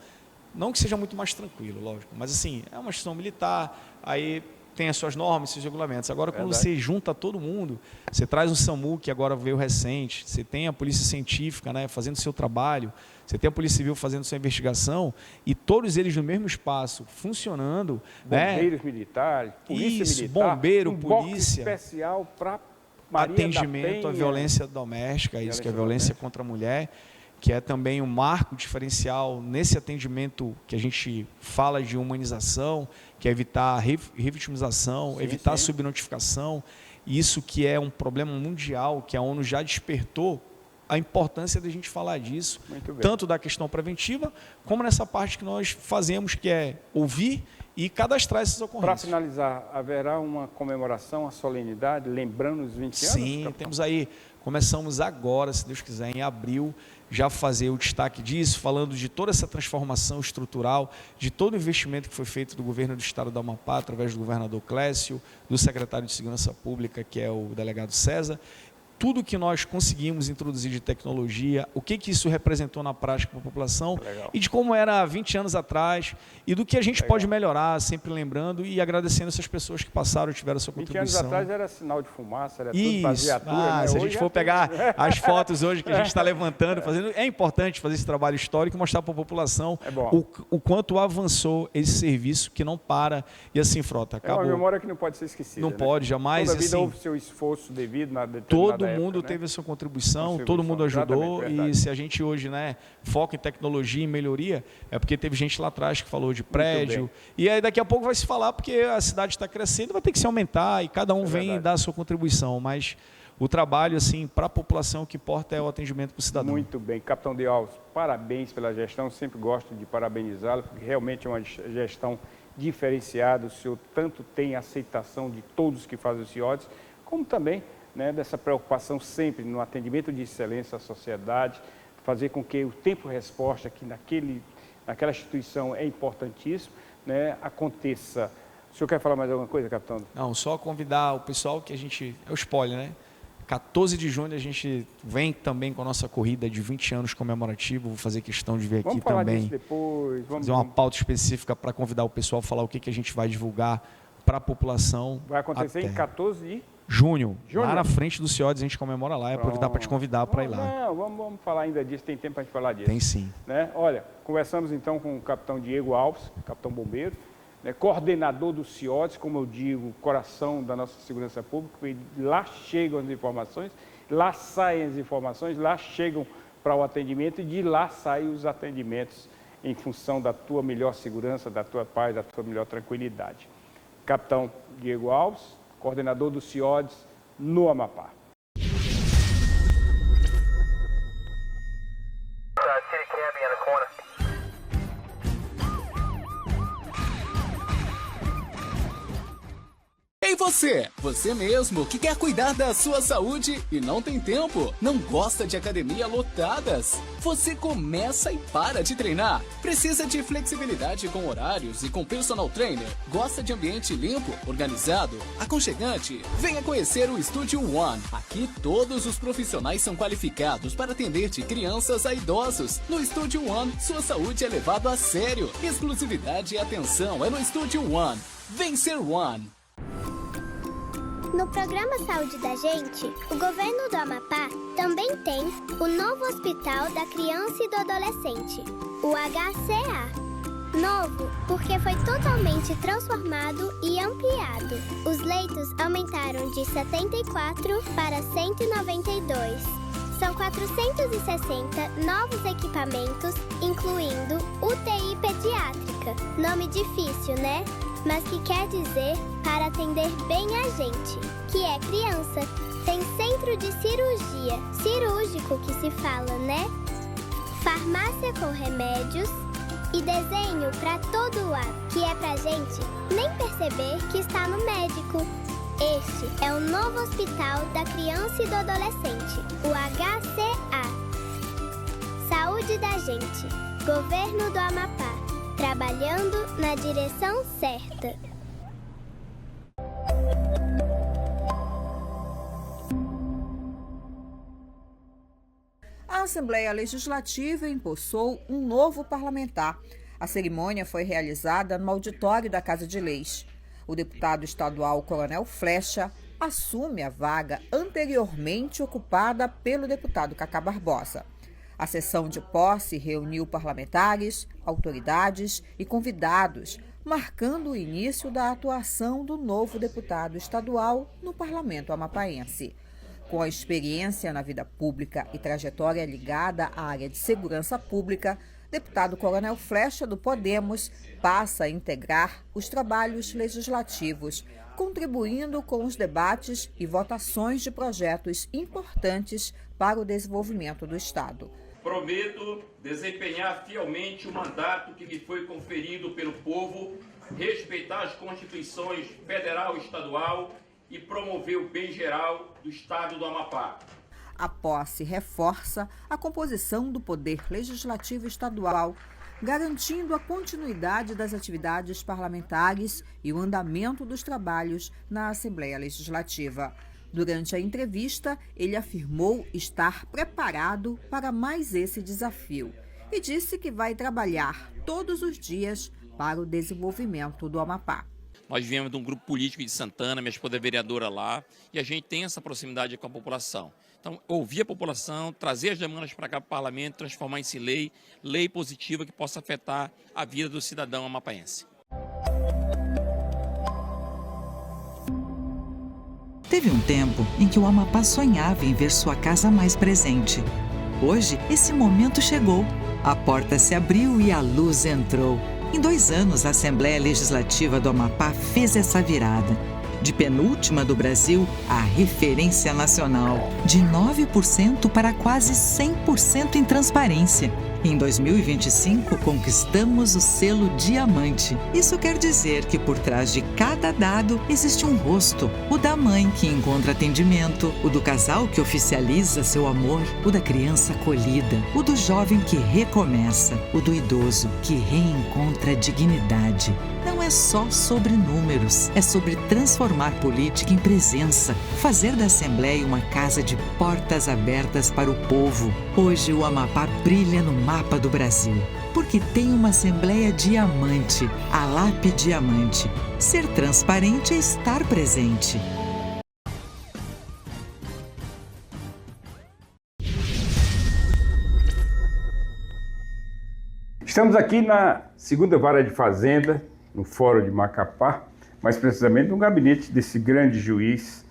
não que seja muito mais tranquilo, lógico, mas assim, é uma instituição militar, aí tem as suas normas, seus regulamentos. Agora, quando você junta todo mundo, você traz um SAMU, que agora veio recente, você tem a polícia científica, né, fazendo o seu trabalho, você tem a polícia civil fazendo sua investigação, e todos eles no mesmo espaço, funcionando. Bombeiros, né? militares, polícia Isso, militar. bombeiro, um polícia. Box especial para Atendimento à violência doméstica, isso que é a violência contra a mulher, que é também um marco diferencial nesse atendimento que a gente fala de humanização, que é evitar revitimização, evitar subnotificação, isso que é um problema mundial, que a ONU já despertou a importância da gente falar disso, tanto da questão preventiva, como nessa parte que nós fazemos, que é ouvir e cadastrar essas ocorrências. Para finalizar, haverá uma comemoração, uma solenidade, lembrando os 20 anos? Sim, temos aí, começamos agora, se Deus quiser, em abril, já fazer o destaque disso, falando de toda essa transformação estrutural, de todo o investimento que foi feito do governo do estado do Amapá, através do governador Clécio, do secretário de Segurança Pública, que é o delegado César, tudo que nós conseguimos introduzir de tecnologia, o que isso representou na prática para a população e de como era há 20 anos atrás e do que a gente pode melhorar, sempre lembrando e agradecendo essas pessoas que passaram e tiveram a sua contribuição. 20 anos atrás era sinal de fumaça, era tudo para viatura. Né? Se a gente for pegar as fotos hoje que a gente está levantando, fazendo, é importante fazer esse trabalho histórico e mostrar para a população o quanto avançou esse serviço que não para. E assim, Frota, acabou. É uma memória que não pode ser esquecida. Não pode, jamais. Toda a vida assim, houve seu esforço devido na todo época, mundo teve a sua contribuição, todo mundo ajudou, e se a gente hoje, né, foca em tecnologia e melhoria, é porque teve gente lá atrás que falou de prédio, e aí daqui a pouco vai se falar porque a cidade está crescendo, vai ter que se aumentar e cada um vem dar a sua contribuição, mas o trabalho, assim, para a população, o que importa é o atendimento para o cidadão. Muito bem. Capitão de Alves, parabéns pela gestão, sempre gosto de parabenizá-lo, porque realmente é uma gestão diferenciada, o senhor tanto tem aceitação de todos que fazem os CIODs, como também, né, dessa preocupação sempre no atendimento de excelência à sociedade, fazer com que o tempo-resposta aqui naquela instituição é importantíssimo, né, aconteça. O senhor quer falar mais alguma coisa, capitão? Não, só convidar o pessoal que a gente... É o spoiler, né? 14 de junho a gente vem também com a nossa corrida de 20 anos comemorativo, vou fazer questão de vir aqui vamos falar também. Disso depois. Fazer uma pauta específica para convidar o pessoal a falar o que a gente vai divulgar para a população. Vai acontecer em 14 de... Junho, lá na frente do CIODs, a gente comemora lá e aproveitar para te convidar para ir lá. Não, vamos falar ainda disso, tem tempo para a gente falar disso. Tem sim. Né? Olha, conversamos então com o capitão Diego Alves, capitão bombeiro, né, coordenador do CIODs, como eu digo, coração da nossa segurança pública, e lá chegam as informações, lá saem as informações, lá chegam para o atendimento e de lá saem os atendimentos em função da tua melhor segurança, da tua paz, da tua melhor tranquilidade. Capitão Diego Alves, coordenador do CIODs no Amapá. Ei você! Você mesmo que quer cuidar da sua saúde e não tem tempo? Não gosta de academia lotadas? Você começa e para de treinar? Precisa de flexibilidade com horários e com personal trainer? Gosta de ambiente limpo, organizado, aconchegante? Venha conhecer o Estúdio One. Aqui todos os profissionais são qualificados para atender de crianças a idosos. No Estúdio One, sua saúde é levada a sério. Exclusividade e atenção é no Estúdio One. Vem ser One. No programa Saúde da Gente, o governo do Amapá também tem o novo Hospital da Criança e do Adolescente, o HCA. Novo, porque foi totalmente transformado e ampliado. Os leitos aumentaram de 74 para 192. São 460 novos equipamentos, incluindo UTI pediátrica. Nome difícil, né? Mas que quer dizer para atender bem a gente, que é criança. Tem centro de cirurgia, cirúrgico que se fala, né? Farmácia com remédios e desenho para todo lado, que é pra gente nem perceber que está no médico. Este é o novo Hospital da Criança e do Adolescente, o HCA. Saúde da Gente, Governo do Amapá. Trabalhando na direção certa. A Assembleia Legislativa empossou um novo parlamentar. A cerimônia foi realizada no auditório da Casa de Leis. O deputado estadual Coronel Flecha assume a vaga anteriormente ocupada pelo deputado Cacá Barbosa. A sessão de posse reuniu parlamentares, autoridades e convidados, marcando o início da atuação do novo deputado estadual no parlamento amapaense. Com a experiência na vida pública e trajetória ligada à área de segurança pública, deputado Coronel Flecha do Podemos passa a integrar os trabalhos legislativos, contribuindo com os debates e votações de projetos importantes para o desenvolvimento do Estado. Prometo desempenhar fielmente o mandato que me foi conferido pelo povo, respeitar as constituições federal e estadual e promover o bem geral do Estado do Amapá. A posse reforça a composição do Poder Legislativo Estadual, garantindo a continuidade das atividades parlamentares e o andamento dos trabalhos na Assembleia Legislativa. Durante a entrevista, ele afirmou estar preparado para mais esse desafio e disse que vai trabalhar todos os dias para o desenvolvimento do Amapá. Nós viemos de um grupo político de Santana, minha esposa é vereadora lá, e a gente tem essa proximidade com a população. Então, ouvir a população, trazer as demandas para cá para o parlamento, transformar isso em lei positiva que possa afetar a vida do cidadão amapaense. Teve um tempo em que o Amapá sonhava em ver sua casa mais presente. Hoje, esse momento chegou. A porta se abriu e a luz entrou. Em 2 anos, a Assembleia Legislativa do Amapá fez essa virada. De penúltima do Brasil a referência nacional. De 9% para quase 100% em transparência. Em 2025, conquistamos o selo Diamante. Isso quer dizer que por trás de cada dado existe um rosto. O da mãe que encontra atendimento, o do casal que oficializa seu amor, o da criança acolhida, o do jovem que recomeça, o do idoso que reencontra dignidade. Não é só sobre números, é sobre transformar política em presença, fazer da Assembleia uma casa de portas abertas para o povo. Hoje o Amapá brilha no mapa do Brasil, porque tem uma Assembleia Diamante, a LAP Diamante. Ser transparente é estar presente. Estamos aqui na segunda vara de Fazenda, no Fórum de Macapá, mais precisamente no gabinete desse grande juiz,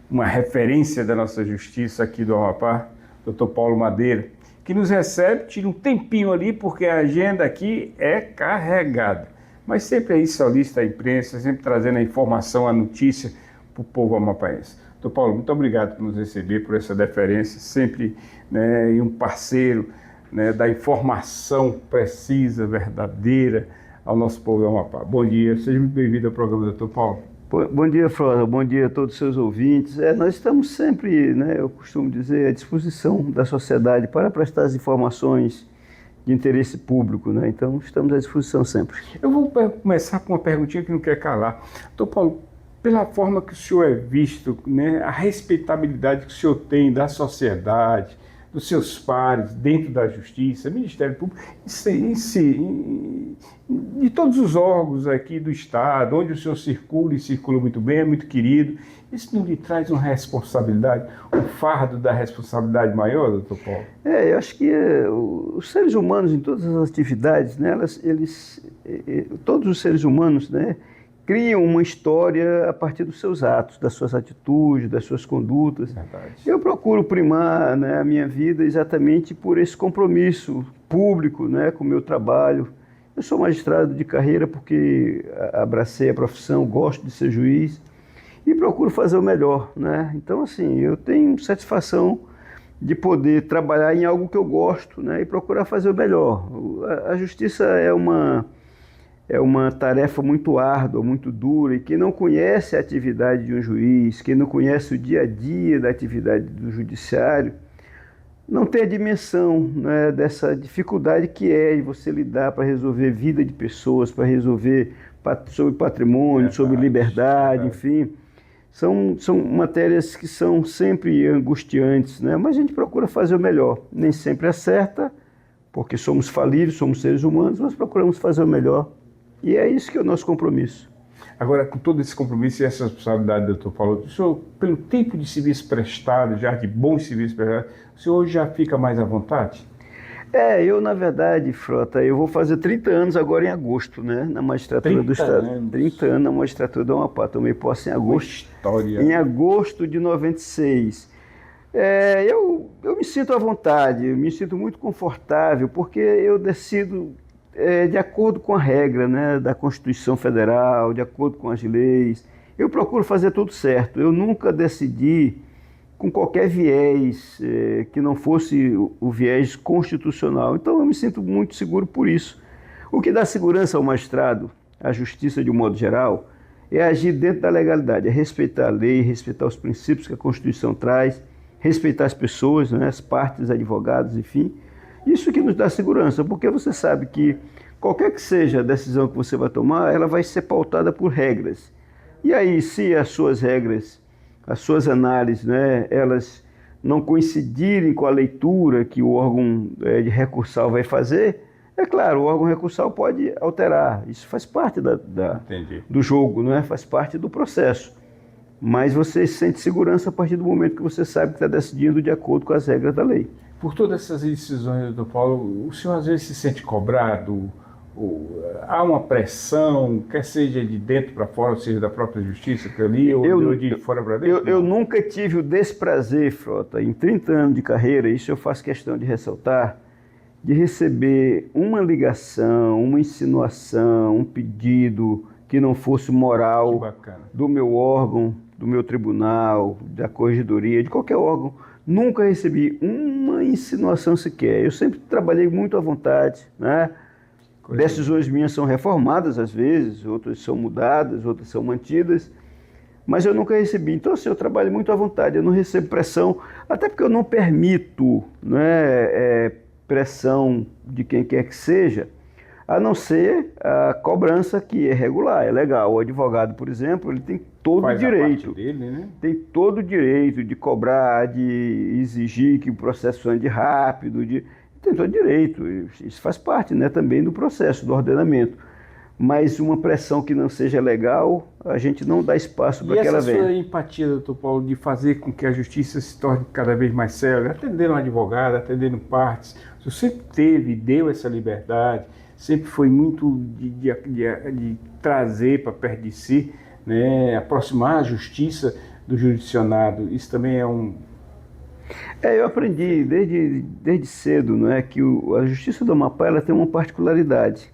uma referência da nossa justiça aqui do Amapá, Dr. Paulo Madeira, que nos recebe, tira um tempinho ali, porque a agenda aqui é carregada. Mas sempre aí solista a imprensa, sempre trazendo a informação, a notícia para o povo amapaense. Dr. Paulo, muito obrigado por nos receber, por essa deferência, sempre, né, e um parceiro, né, da informação precisa, verdadeira, ao nosso povo do Amapá. Bom dia, seja muito bem-vindo ao programa, doutor Paulo. Bom dia, Flora, bom dia a todos os seus ouvintes. Nós estamos sempre, né, eu costumo dizer, à disposição da sociedade para prestar as informações de interesse público, né? Então estamos à disposição sempre. Eu vou começar com uma perguntinha que não quer calar. Doutor Paulo, pela forma que o senhor é visto, né, a respeitabilidade que o senhor tem da sociedade, dos seus pares, dentro da Justiça, Ministério Público, de todos os órgãos aqui do Estado, onde o senhor circula e circula muito bem, é muito querido, isso não lhe traz uma responsabilidade, um fardo da responsabilidade maior, doutor Paulo? Eu acho que os seres humanos, em todas as atividades, né, todos os seres humanos, né, criam uma história a partir dos seus atos, das suas atitudes, das suas condutas. Verdade. Eu procuro primar, né, a minha vida exatamente por esse compromisso público, né, com o meu trabalho. Eu sou magistrado de carreira porque abracei a profissão, gosto de ser juiz e procuro fazer o melhor, né? Então, assim, eu tenho satisfação de poder trabalhar em algo que eu gosto, né, e procurar fazer o melhor. A justiça é uma tarefa muito árdua, muito dura, e quem não conhece a atividade de um juiz, quem não conhece o dia a dia da atividade do judiciário, não tem a dimensão, né, dessa dificuldade que é de você lidar para resolver vida de pessoas, para resolver sobre patrimônio, sobre liberdade, enfim. São matérias que são sempre angustiantes, né? Mas a gente procura fazer o melhor. Nem sempre acerta, porque somos falíveis, somos seres humanos, mas procuramos fazer o melhor. E é isso que é o nosso compromisso. Agora, com todo esse compromisso e essa responsabilidade, doutor Paulo, o senhor, pelo tempo de serviço prestado, já de bons serviços prestados, o senhor hoje já fica mais à vontade? Eu, na verdade, Frota, eu vou fazer 30 anos agora em agosto, né? Na magistratura do Estado. 30 anos na magistratura do Amapá. Tomei posse em agosto. Em agosto de 96. Eu me sinto à vontade, eu me sinto muito confortável, porque eu decido de acordo com a regra, né, da Constituição Federal, de acordo com as leis. Eu procuro fazer tudo certo. Eu nunca decidi com qualquer viés que não fosse o viés constitucional. Então eu me sinto muito seguro por isso. O que dá segurança ao magistrado, à justiça de um modo geral, é agir dentro da legalidade, é respeitar a lei, respeitar os princípios que a Constituição traz, respeitar as pessoas, né, as partes, advogados, enfim. Isso que nos dá segurança, porque você sabe que qualquer que seja a decisão que você vai tomar, ela vai ser pautada por regras. E aí, se as suas regras, as suas análises, né, elas não coincidirem com a leitura que o órgão de recursal vai fazer, é claro, o órgão recursal pode alterar. Isso faz parte do jogo, não é? Faz parte do processo. Mas você sente segurança a partir do momento que você sabe que está decidindo de acordo com as regras da lei. Por todas essas decisões, doutor Paulo, o senhor às vezes se sente cobrado? Há uma pressão, quer seja de dentro para fora, ou seja, da própria justiça, que ali, ou de fora para dentro? Eu nunca tive o desprazer, Frota, em 30 anos de carreira, isso eu faço questão de ressaltar, de receber uma ligação, uma insinuação, um pedido que não fosse moral do meu órgão, do meu tribunal, da corregedoria, de qualquer órgão. Nunca recebi uma insinuação sequer. Eu sempre trabalhei muito à vontade, né? Decisões minhas são reformadas às vezes, outras são mudadas, outras são mantidas, mas eu nunca recebi. Então, assim, eu trabalho muito à vontade, eu não recebo pressão, até porque eu não permito, né, pressão de quem quer que seja, a não ser a cobrança que é regular, é legal. O advogado, por exemplo, ele tem todo o direito, tem todo o direito de cobrar, de exigir que o processo ande rápido, tem todo o direito. Isso faz parte, né, também do processo, do ordenamento. Mas uma pressão que não seja legal, a gente não dá espaço para que ela venha. E essa sua empatia, doutor Paulo, de fazer com que a justiça se torne cada vez mais célere, atendendo um advogado, atendendo partes, o senhor sempre teve, deu essa liberdade, sempre foi muito de trazer para perto de si, né, aproximar a justiça do jurisdicionado. Isso também é um... Eu aprendi desde cedo, não é, que a justiça do Amapá ela tem uma particularidade.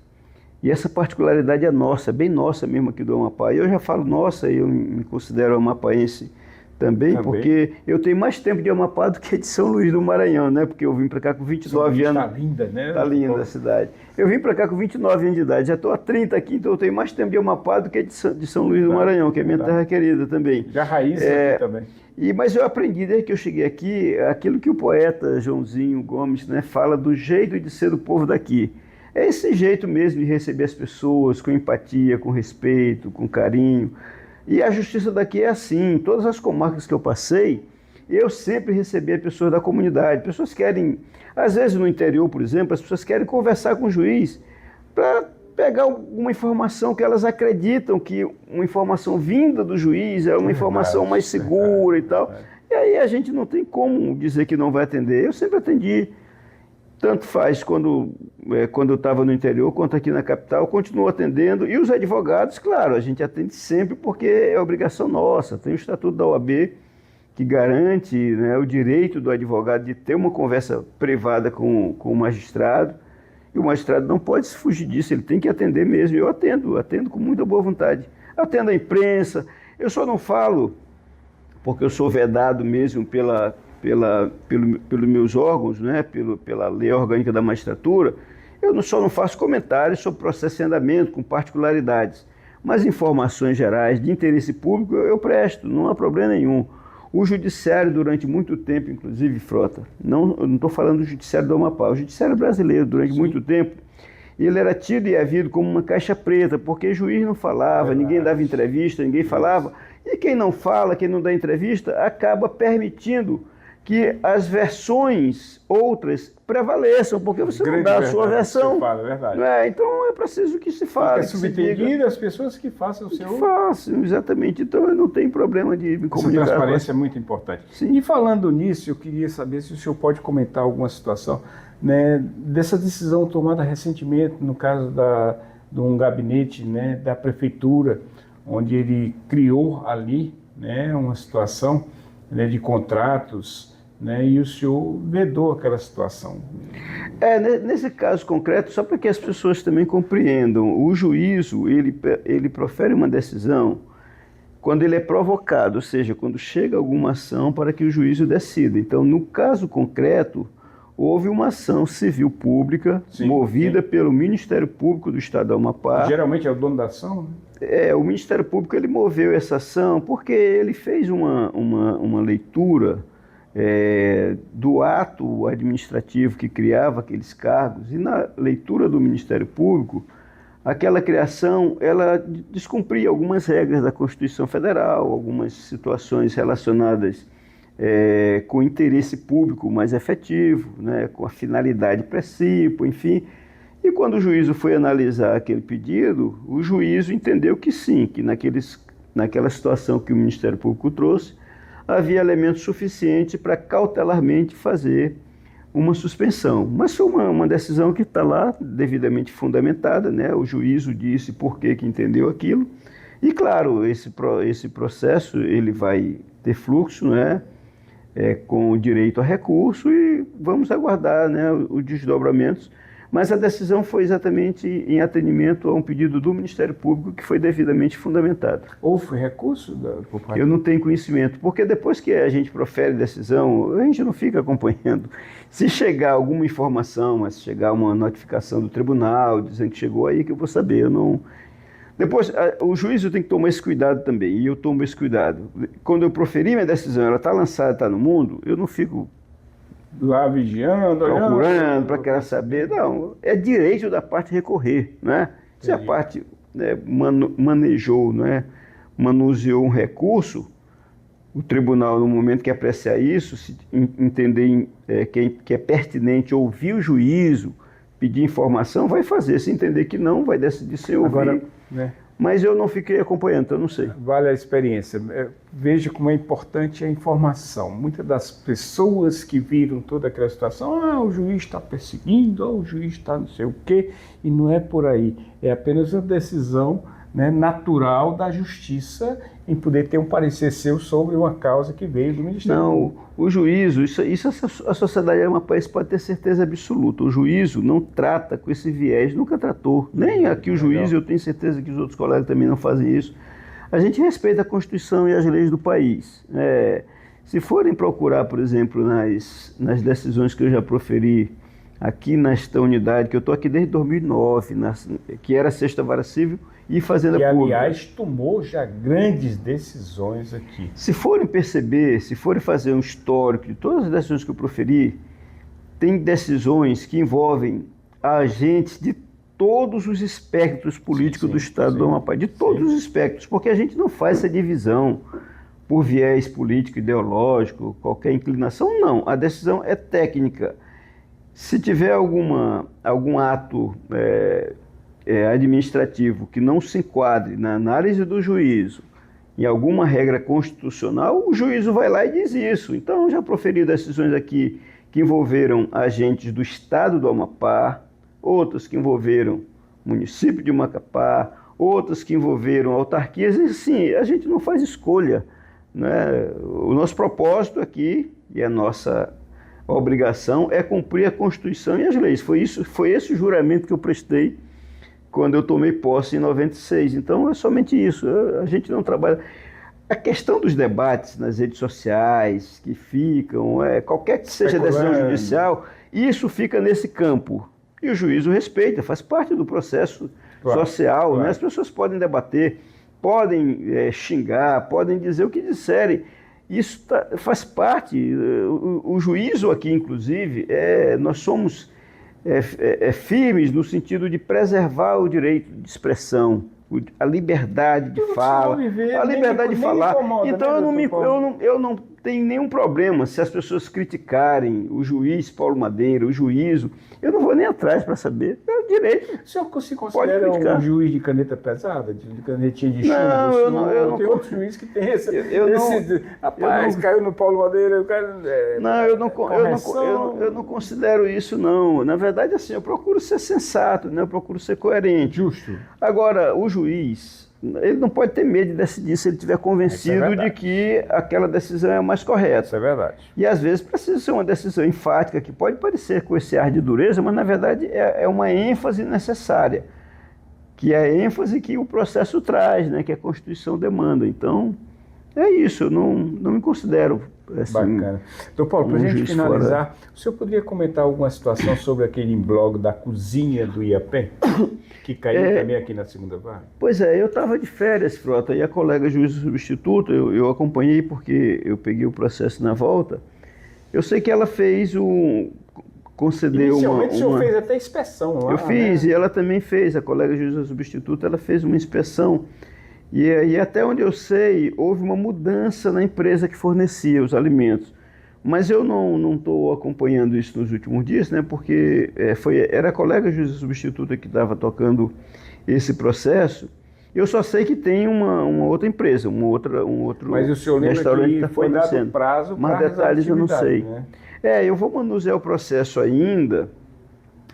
E essa particularidade é nossa, bem nossa mesmo aqui do Amapá. E eu já falo nossa, eu me considero amapaense também, porque eu tenho mais tempo de Amapá do que de São Luís do Maranhão, né? Porque eu vim para cá com 29 anos. Está linda, né? Está linda a cidade. Eu vim para cá com 29 anos de idade, já estou há 30 aqui, então eu tenho mais tempo de Amapá do que de São Luís do Maranhão, que é minha terra querida também. Já raiz aqui também. Mas eu aprendi desde que eu cheguei aqui, aquilo que o poeta Joãozinho Gomes, né, fala do jeito de ser do povo daqui. É esse jeito mesmo de receber as pessoas com empatia, com respeito, com carinho. E a justiça daqui é assim. Em todas as comarcas que eu passei, eu sempre recebi pessoas da comunidade. Pessoas querem, às vezes no interior, por exemplo, as pessoas querem conversar com o juiz para pegar uma informação que elas acreditam que uma informação vinda do juiz é uma informação mais segura e tal. E aí a gente não tem como dizer que não vai atender. Eu sempre atendi. Tanto faz quando eu estava no interior, quanto aqui na capital, continuo atendendo. E os advogados, claro, a gente atende sempre porque é obrigação nossa. Tem o Estatuto da OAB que garante, né, o direito do advogado de ter uma conversa privada com o magistrado. E o magistrado não pode se fugir disso, ele tem que atender mesmo. Eu atendo com muita boa vontade. Atendo a imprensa. Eu só não falo, porque eu sou vedado mesmo pelos meus órgãos, né, pela lei orgânica da magistratura, eu só não faço comentários sobre processo em andamento, com particularidades. Mas informações gerais de interesse público eu presto, não há problema nenhum. O judiciário, durante muito tempo, inclusive, Frota, eu não estou falando do judiciário do Amapá, o judiciário brasileiro, durante muito tempo, ele era tido e havido como uma caixa preta, porque juiz não falava, ninguém dava entrevista, ninguém falava. E quem não fala, quem não dá entrevista, acaba permitindo que as versões outras prevaleçam, porque você não dá a sua versão. Fala, é verdade. Então é preciso que se fale. É subentendido as pessoas que façam o seu... Que façam, exatamente. Então eu não tenho problema de me comunicar. Essa transparência é muito importante. Sim. E falando nisso, eu queria saber se o senhor pode comentar alguma situação, né, dessa decisão tomada recentemente, no caso de um gabinete, né, da prefeitura, onde ele criou ali, né, uma situação, né, de contratos, né, e o senhor vedou aquela situação. Nesse caso concreto, só para que as pessoas também compreendam, o juízo, ele profere uma decisão quando ele é provocado, ou seja, quando chega alguma ação para que o juízo decida. Então, no caso concreto, houve uma ação civil pública, movida pelo Ministério Público do Estado do Amapá. Geralmente é o dono da ação, né? O Ministério Público ele moveu essa ação porque ele fez uma leitura do ato administrativo que criava aqueles cargos, e na leitura do Ministério Público, aquela criação ela descumpria algumas regras da Constituição Federal, algumas situações relacionadas com interesse público mais efetivo, né, com a finalidade princípio, enfim. E quando o juízo foi analisar aquele pedido, o juízo entendeu que sim, que naquela situação que o Ministério Público trouxe, havia elementos suficientes para cautelarmente fazer uma suspensão. Mas foi uma decisão que está lá devidamente fundamentada, né? O juízo disse por que entendeu aquilo. E claro, esse processo ele vai ter fluxo, né? Com o direito a recurso, e vamos aguardar, né, os desdobramentos. Mas a decisão foi exatamente em atendimento a um pedido do Ministério Público que foi devidamente fundamentado. Houve recurso? Eu não tenho conhecimento, porque depois que a gente profere decisão, a gente não fica acompanhando. Se chegar alguma informação, se chegar uma notificação do tribunal dizendo que chegou, aí que eu vou saber. Eu não... Depois, o juízo tem que tomar esse cuidado também, e eu tomo esse cuidado. Quando eu proferi minha decisão, ela está lançada, está no mundo, eu não fico lá vigiando, procurando para querer saber. Não, é direito da parte recorrer, né? Se a parte manejou, né, manuseou um recurso, o tribunal, no momento que apreciar isso, se entender que é pertinente ouvir o juízo, pedir informação, vai fazer. Se entender que não, vai decidir sem ouvir. Agora, né? Mas eu não fiquei acompanhando, então não sei. Vale a experiência. Veja como é importante a informação. Muitas das pessoas que viram toda aquela situação, o juiz está perseguindo, o juiz está não sei o quê, e não é por aí. É apenas uma decisão, né, natural da justiça em poder ter um parecer seu sobre uma causa que veio do Ministério Público. Não, o juízo, isso a sociedade amapaense pode ter certeza absoluta. O juízo não trata com esse viés, nunca tratou. Nem aqui o juízo, eu tenho certeza que os outros colegas também não fazem isso. A gente respeita a Constituição e as leis do país. Se forem procurar, por exemplo, nas decisões que eu já proferi aqui nesta unidade, que eu estou aqui desde 2009, que era a 6ª Vara Civil e Fazenda Pública. Que, aliás, tomou já grandes decisões aqui. Se forem perceber, se forem fazer um histórico de todas as decisões que eu proferi, tem decisões que envolvem agentes de todos os espectros políticos do Estado do Amapá, de todos os espectros, porque a gente não faz essa divisão por viés político, ideológico, qualquer inclinação, não. A decisão é técnica. Se tiver algum ato administrativo que não se enquadre na análise do juízo em alguma regra constitucional, o juízo vai lá e diz isso. Então, já proferi decisões aqui que envolveram agentes do Estado do Amapá, outras que envolveram o município de Macapá, outras que envolveram autarquias, e sim, a gente não faz escolha, né? O nosso propósito aqui, e a nossa obrigação, é cumprir a Constituição e as leis. Foi esse o juramento que eu prestei quando eu tomei posse em 96. Então é somente isso, a gente não trabalha... A questão dos debates nas redes sociais, que ficam, qualquer que seja a decisão judicial, isso fica nesse campo. E o juízo respeita, faz parte do processo social, claro. Né? As pessoas podem debater, podem xingar, podem dizer o que disserem. Isso faz parte. O juízo aqui, inclusive, nós somos firmes no sentido de preservar o direito de expressão, a liberdade de fala, a liberdade de falar. Incomoda, então né, eu não tenho nenhum problema se as pessoas criticarem o juiz Paulo Madeira, o juízo. Eu não vou nem atrás para saber. É o direito. O senhor se considera um juiz de caneta pesada, de canetinha de chumbo? Não, eu não. Tem outro juiz que tem esse. Rapaz, caiu no Paulo Madeira, o cara. Eu não considero isso, não. Na verdade, assim, eu procuro ser sensato, né? Eu procuro ser coerente. Justo. Agora, o juiz, ele não pode ter medo de decidir se ele estiver convencido de que aquela decisão é a mais correta. Isso é verdade. E às vezes precisa ser uma decisão enfática, que pode parecer com esse ar de dureza, mas na verdade é uma ênfase necessária, que é a ênfase que o processo traz, né, que a Constituição demanda. Então, é isso, eu não me considero assim. Bacana. Então, Paulo, para a gente finalizar, o senhor poderia comentar alguma situação sobre aquele imbróglio da cozinha do IAPEM, que caiu também aqui na segunda vara? Pois é, eu estava de férias, Frota, e a colega juíza substituta, eu acompanhei porque eu peguei o processo na volta. Eu sei que ela concedeu Inicialmente o senhor fez até inspeção lá. Eu fiz, né? E ela também fez, a colega juíza substituta, ela fez uma inspeção. E até onde eu sei, houve uma mudança na empresa que fornecia os alimentos. Mas eu não estou acompanhando isso nos últimos dias, né? Porque era a colega juíza substituta que estava tocando esse processo. Eu só sei que tem uma outra empresa, um outro Mas o senhor lembra restaurante que tá foi dado prazo para mas detalhes eu não sei. Né? Eu vou manusear o processo ainda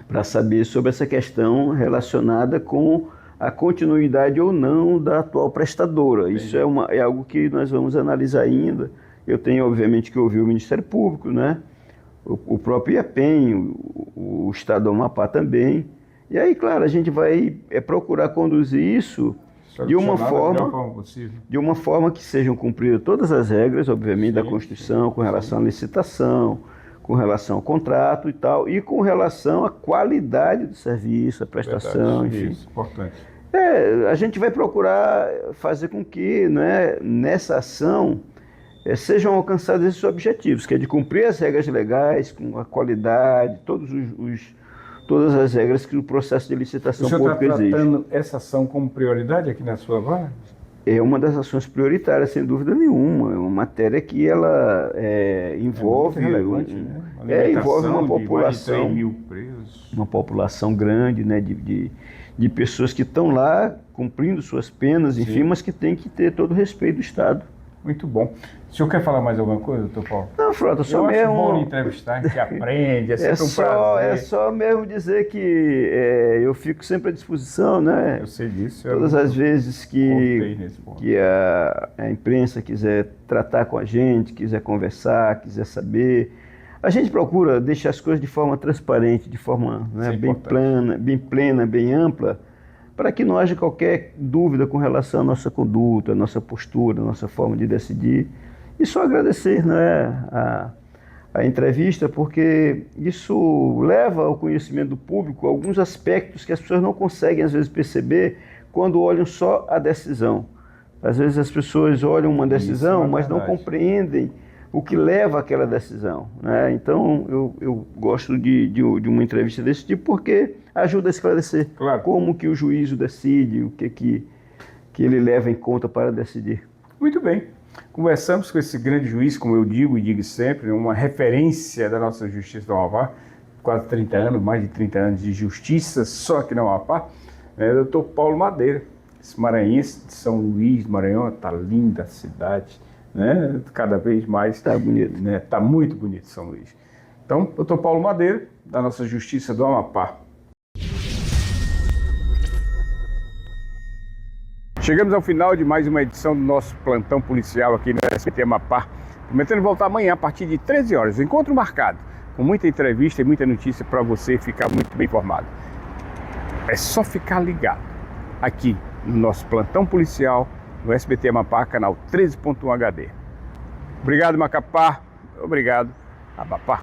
para saber sobre essa questão relacionada com a continuidade ou não da atual prestadora. Isso é algo que nós vamos analisar ainda. Eu tenho, obviamente, que ouvir o Ministério Público, né? O próprio IAPEM, o Estado do Amapá também. E aí, claro, a gente vai procurar conduzir isso de uma forma que sejam cumpridas todas as regras, obviamente, da Constituição, com relação à licitação, com relação ao contrato e tal, e com relação à qualidade do serviço, a prestação, enfim. Isso, importante. A gente vai procurar fazer com que, né, nessa ação sejam alcançados esses objetivos, que é de cumprir as regras legais, com a qualidade, todas as regras que o processo de licitação pública exige. O senhor está tratando essa ação como prioridade aqui na sua vara? É uma das ações prioritárias, sem dúvida nenhuma. É uma matéria que ela envolve, envolve uma população, de 3.000 presos. Uma população grande, né, de pessoas que estão lá cumprindo suas penas, enfim, mas que tem que ter todo o respeito do Estado. Muito bom. O senhor quer falar mais alguma coisa, doutor Paulo? Não, Frota, só mesmo... Eu acho bom entrevistar, a gente aprende, é sempre um prazer. É só mesmo dizer que eu fico sempre à disposição, né? Eu sei disso. Todas as vezes que a imprensa quiser tratar com a gente, quiser conversar, quiser saber, a gente procura deixar as coisas de forma transparente, de forma, né, bem plena, bem ampla, para que não haja qualquer dúvida com relação à nossa conduta, à nossa postura, à nossa forma de decidir. E só agradecer, né, a entrevista, porque isso leva ao conhecimento do público alguns aspectos que as pessoas não conseguem, às vezes, perceber quando olham só a decisão. Às vezes as pessoas olham uma decisão, mas não compreendem o que leva àquela decisão, né? Então, eu gosto de uma entrevista desse tipo, porque ajuda a esclarecer como que o juízo decide, o que ele leva em conta para decidir. Muito bem. Conversamos com esse grande juiz, como eu digo e digo sempre, uma referência da nossa justiça do Amapá, quase 30 anos, mais de 30 anos de justiça, só aqui no Amapá, doutor Paulo Madeira, esse maranhense de São Luís do Maranhão. Está linda a cidade, né? Cada vez mais. Está bonito. Né? Está muito bonito São Luís. Então, doutor Paulo Madeira, da nossa justiça do Amapá. Chegamos ao final de mais uma edição do nosso plantão policial aqui no SBT Amapá. Prometendo voltar amanhã a partir de 13 horas. O encontro marcado, com muita entrevista e muita notícia para você ficar muito bem informado. É só ficar ligado aqui no nosso plantão policial no SBT Amapá, canal 13.1 HD. Obrigado, Macapá. Obrigado, Amapá.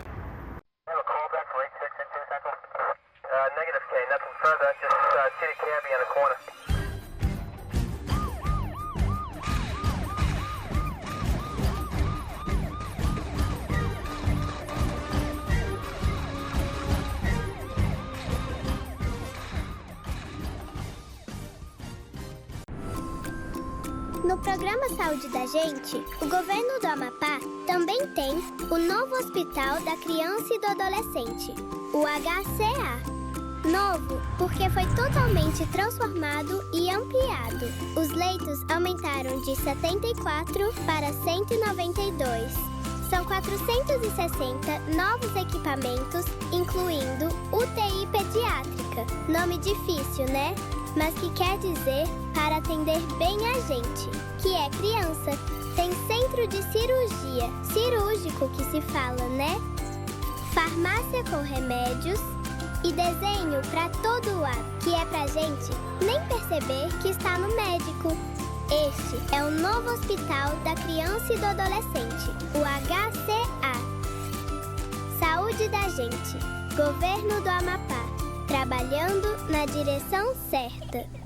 No programa Saúde da Gente, o governo do Amapá também tem o novo Hospital da Criança e do Adolescente, o HCA. Novo, porque foi totalmente transformado e ampliado. Os leitos aumentaram de 74 para 192. São 460 novos equipamentos, incluindo UTI pediátrica. Nome difícil, né? Mas que quer dizer para atender bem a gente, que é criança. Tem centro de cirurgia, cirúrgico que se fala, né? Farmácia com remédios e desenho para todo lado, que é pra gente nem perceber que está no médico. Este é o novo Hospital da Criança e do Adolescente, o HCA. Saúde da Gente, Governo do Amapá, trabalhando na direção certa.